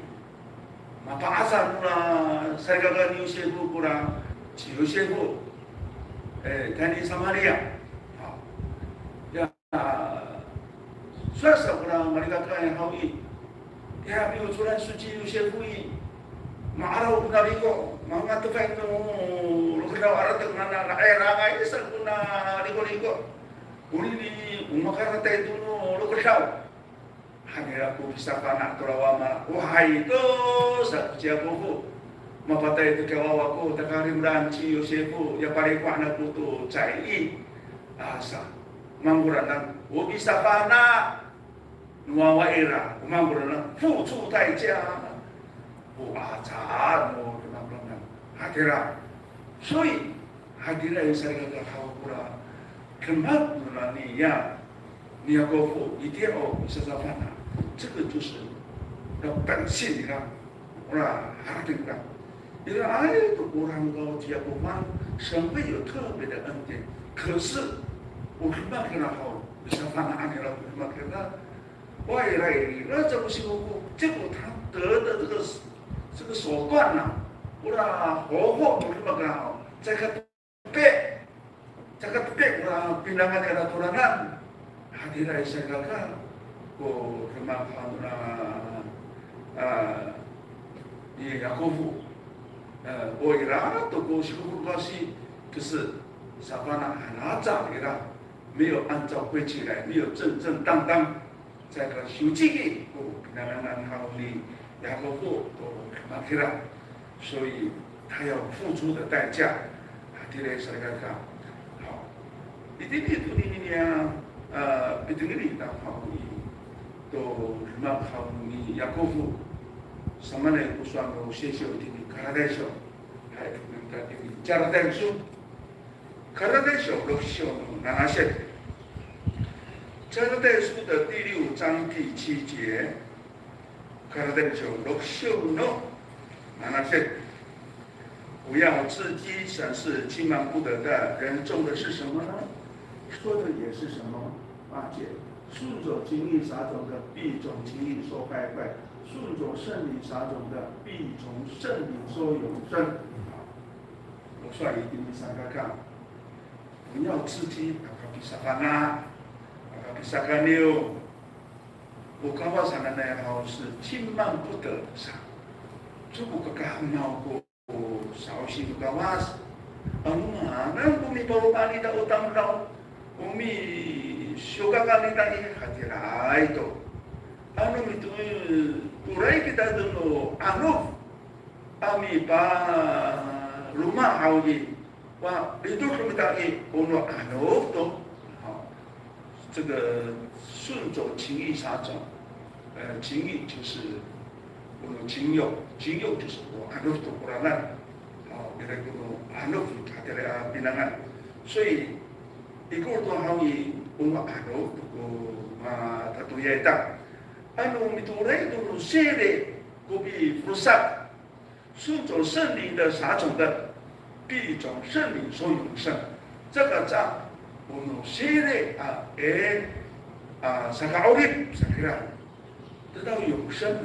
Mapa asal na sargaga Yosefu pura ci Yosefu tani Samaria. 算是不让马里卡看好意，ya比如出来实际有些不易，马拉我那里个，马上都看到，如果到阿拉等那raga ini sakuna ligo-ligo, uli umakara tayo tuno lugo daw. Hanya aku bisa panak turawama, wahai itu sakja buku, mapatay itu kawawa ko, takarim ranci Yosefu, ya paling anak putu cai asa. Mangguran我比萨巴纳努瓦伊拉，我们不能付出代价，我查我怎么不能？哈迪拉，所以哈迪拉有三个好过啦，根本不能你呀，你要过付一定要萨萨巴纳，这个就是要本性的啦，我啦哈迪拉，因为哎，我让高级不慢，神会有特别的恩典，可是。 我根本跟他好，想法哪里了？我根本跟他外来，那这不是我，结果他得的这个手段呐，我啦活活我根本跟他好，这个背，我啦平常跟他突然间，他提来谁个看，我根本好啦，也雅各夫，我伊拉都过去不高兴，可是啥法呢？哪找的啦？ 没有按照规矩来，没有正正当当，在个守纪律，那好你雅各布都马提了，所以他要付出的代价，提来谁来看？好，一点点土地里呢，比这个里当好你，都马好你雅各布，什么呢？不算我谢谢我的卡拉代小，还能在这里加拉代书。 카라데쇼 럭쇼 나나셋 카라데쇼的第6章第7节 카라데쇼 럭쇼노 나나셋不要自己审视轻慢不得的人种的是什么呢？说的也是什么8节顺着情欲撒种的必从情欲收败坏，顺着圣灵撒种的必从圣灵收永生。我算一定3个看。 不要自己，apa bisa kana, apa bisa kanio. 我刚刚讲的呢，好是轻慢不得上，这不个刚闹过，少些不个哇是，那不米包把你的我当到，不米修改干你的还得来都，米都来给他的咯，米把rumah好的。 哇，你都看不到一，我们都好，这个顺着情欲撒种，情欲就是仅有就是我安乐土布拉难，别来安乐土他的来比那个，所以一个多好伊安乐他都也当，米多来都写的，过比菩萨，顺着圣灵的撒种的，必从圣灵所永生，这个章我们写的撒个奥利撒个啦，得到永生。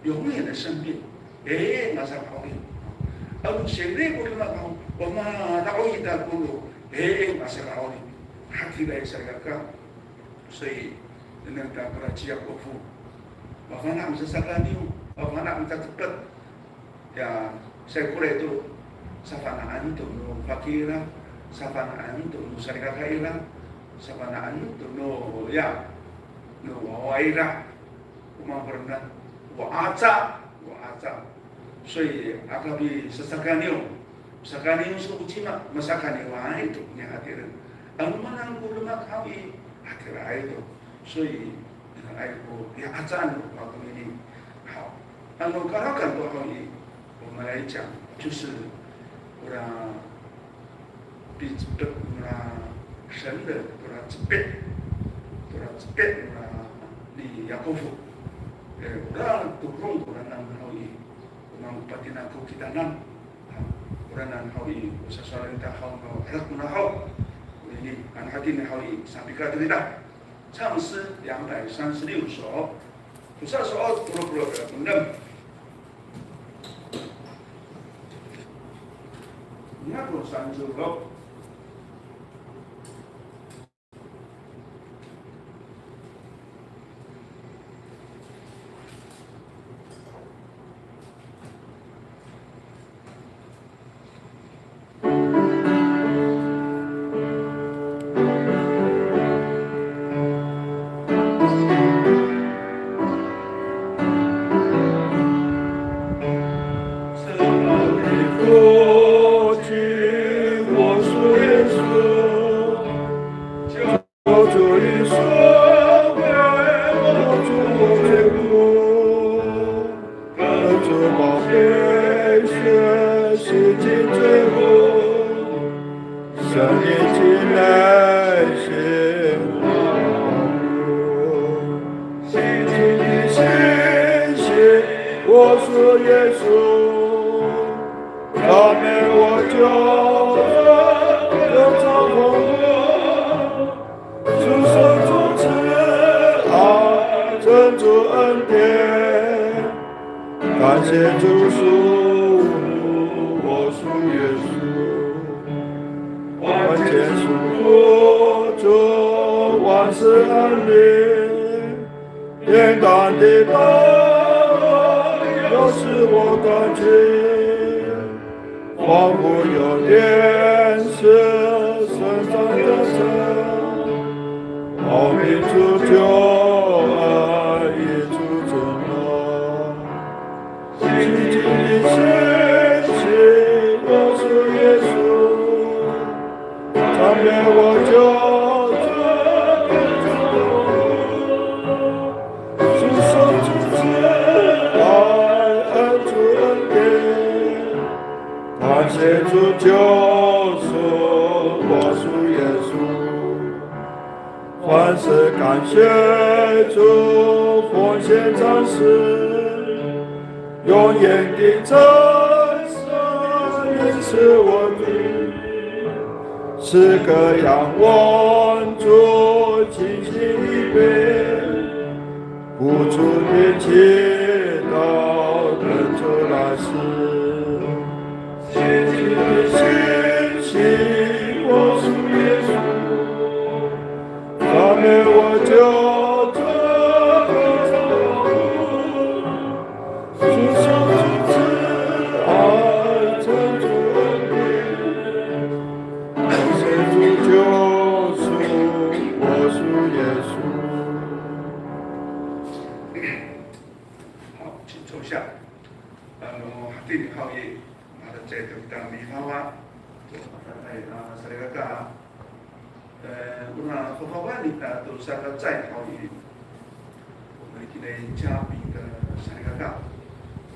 永远的生命，那是好的。现在我们老一代公路，那是好的，还提来是个个，所以那个不拉吉亚国父，我们那是啥个牛，我们那是这个，呀，saya kuliah itu safanaan tu no fakira, safanaan tu no sarika kaira, safanaan tu no ya, no waira, umang pernah. 我阿扎，所以阿卡比是萨卡牛是不起嘛，嘛萨卡牛啊，itu ni hati人，mana angku lama kami hati lah itu，所以ya阿扎呢，我们ini好，kalau kan kami，我们来讲就是orang比神的orang cepat ni Yakobo。orang turun orang nan hawi orang patina ko kita nan orang nan hawi sesuatu yang hau anak menahau ini kan hati ni hawi sampai ke tidak 唱诗236首，2首puluh enam loh.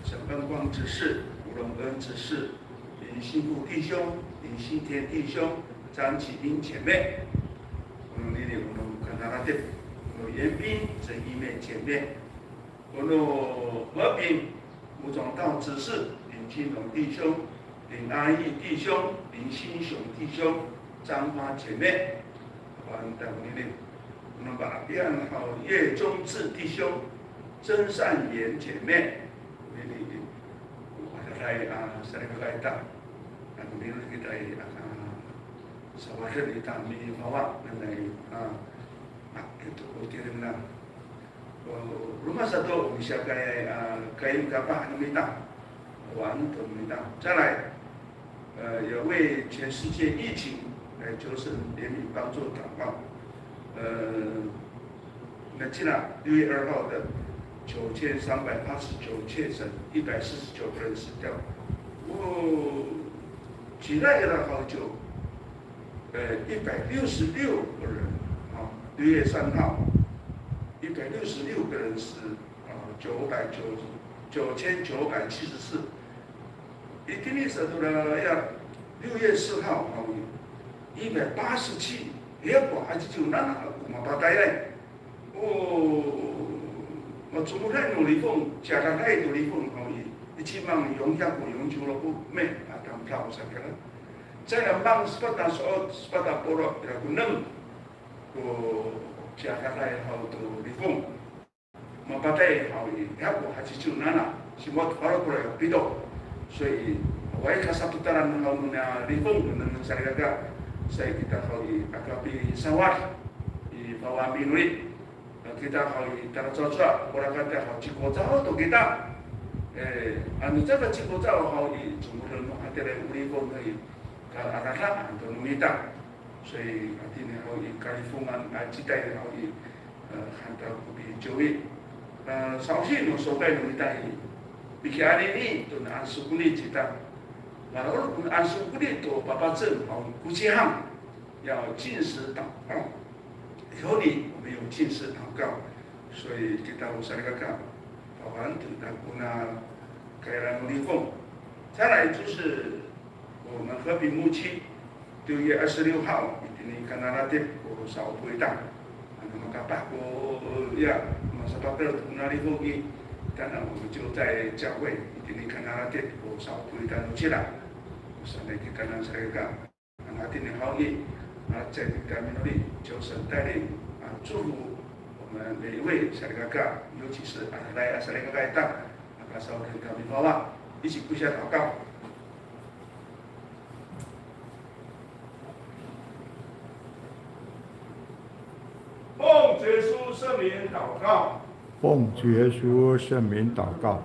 沈奔光执事、吴荣恩执事、林信富弟兄、林信天弟兄、张启斌姐妹，我们里我们看到他的，我们严斌、陈一妹姐妹，我们和平、吴总道执事、林金龙弟兄、林阿义弟兄、林新雄弟兄、张花姐妹，完到里里，我们把编号叶中志弟兄、曾善言姐妹。sa nagkakaita ang meron kita ay sa wahan kita may bawa na ito utirin na rumah satu bisa kayak kapah namita wan to namita 再来也为全世界疫情来求神怜悯帮助祷告那记了6月2号的9389确诊，149个人死掉。几代了好久，166个人啊，6月3号，166个人死啊，9974。一定的时候呢，要6月4号啊，187，也不还是就那我把大家我从来努力风，加上太努力风可以，一起忙用下不用就了不没啊，当票啥个了。再来忙sepeda poro ya gunung ko jaga lai hau tu lifung mapatai hau i hapo haji nana simot paro poro ya pido so i wai ka saputaran hau na lifung nang sargaga saya kita hau i akapi sawar i bawa minuit kita hau i taracoca orang kata hau cikocao tu kita anu jaga cikocao hau i jumur no hatere lifung i anak-anak untuk meminta, saya artinya hal ini kalifungan cita ini hal ini hantar kopi jowi, sausi no sokai meminta ini, bikin ini tu nak sukuni cita, lalu pun sukuni tu bapa zen hal kuciham, 要禁食祷告，以后呢我们有禁食祷告，所以kita usah kakak，保安tu tak guna kairan melifung，再来就是。我们和平牧区6月26号ini kanaratif ko sa upuitan ano makapako ya masapapel tunari hogi tanah menuju在教会 ini kanaratif ko sa upuitan ucila sampai kita nan serga natin ni hogi在kami nuri 求神带领祝福我们每一位serga尤其是来serga kita maka saudara kami bawa 一起跪下祷告。奉主耶稣圣名祷告。奉主耶稣圣名祷告。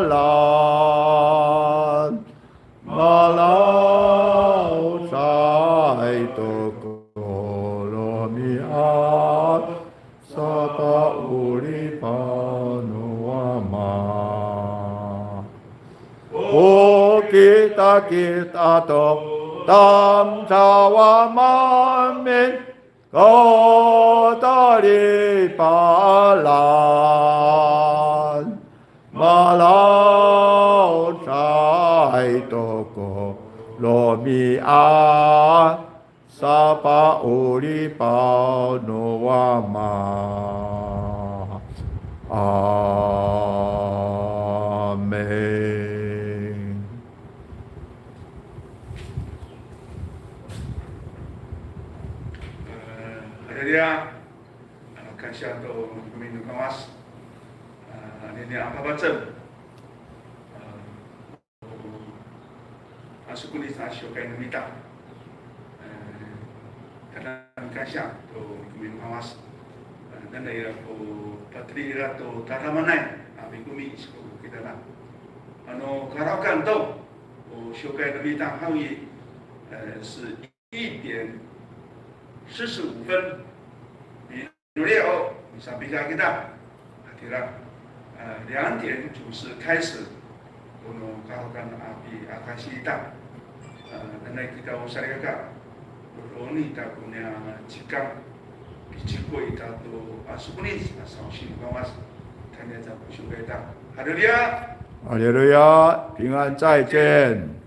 兰，马老在多哥罗米亚，萨巴乌里巴努瓦玛。kita to tam cawa mamin kota di palan malau sai toko lomi a sapa uli pau wama amen。哈利路亚，感谢都民主讲话是，你阿爸爸正，阿苏古里萨修改努米达，感谢都民主讲话是，那那个patri啦都tatamanai，minggu ini kita lah，karaoke都修改努米达好也，是1:45，比努力哦，上比较给他，对了，2点准时开始，kalau kan api akasi kita, nanti kita usah kata, Roni kita punya cikam, bicikku kita tu asukunis, asal sih kawas, tanya jawab suka kita, Haleluya， 哈利路亚，平安再见。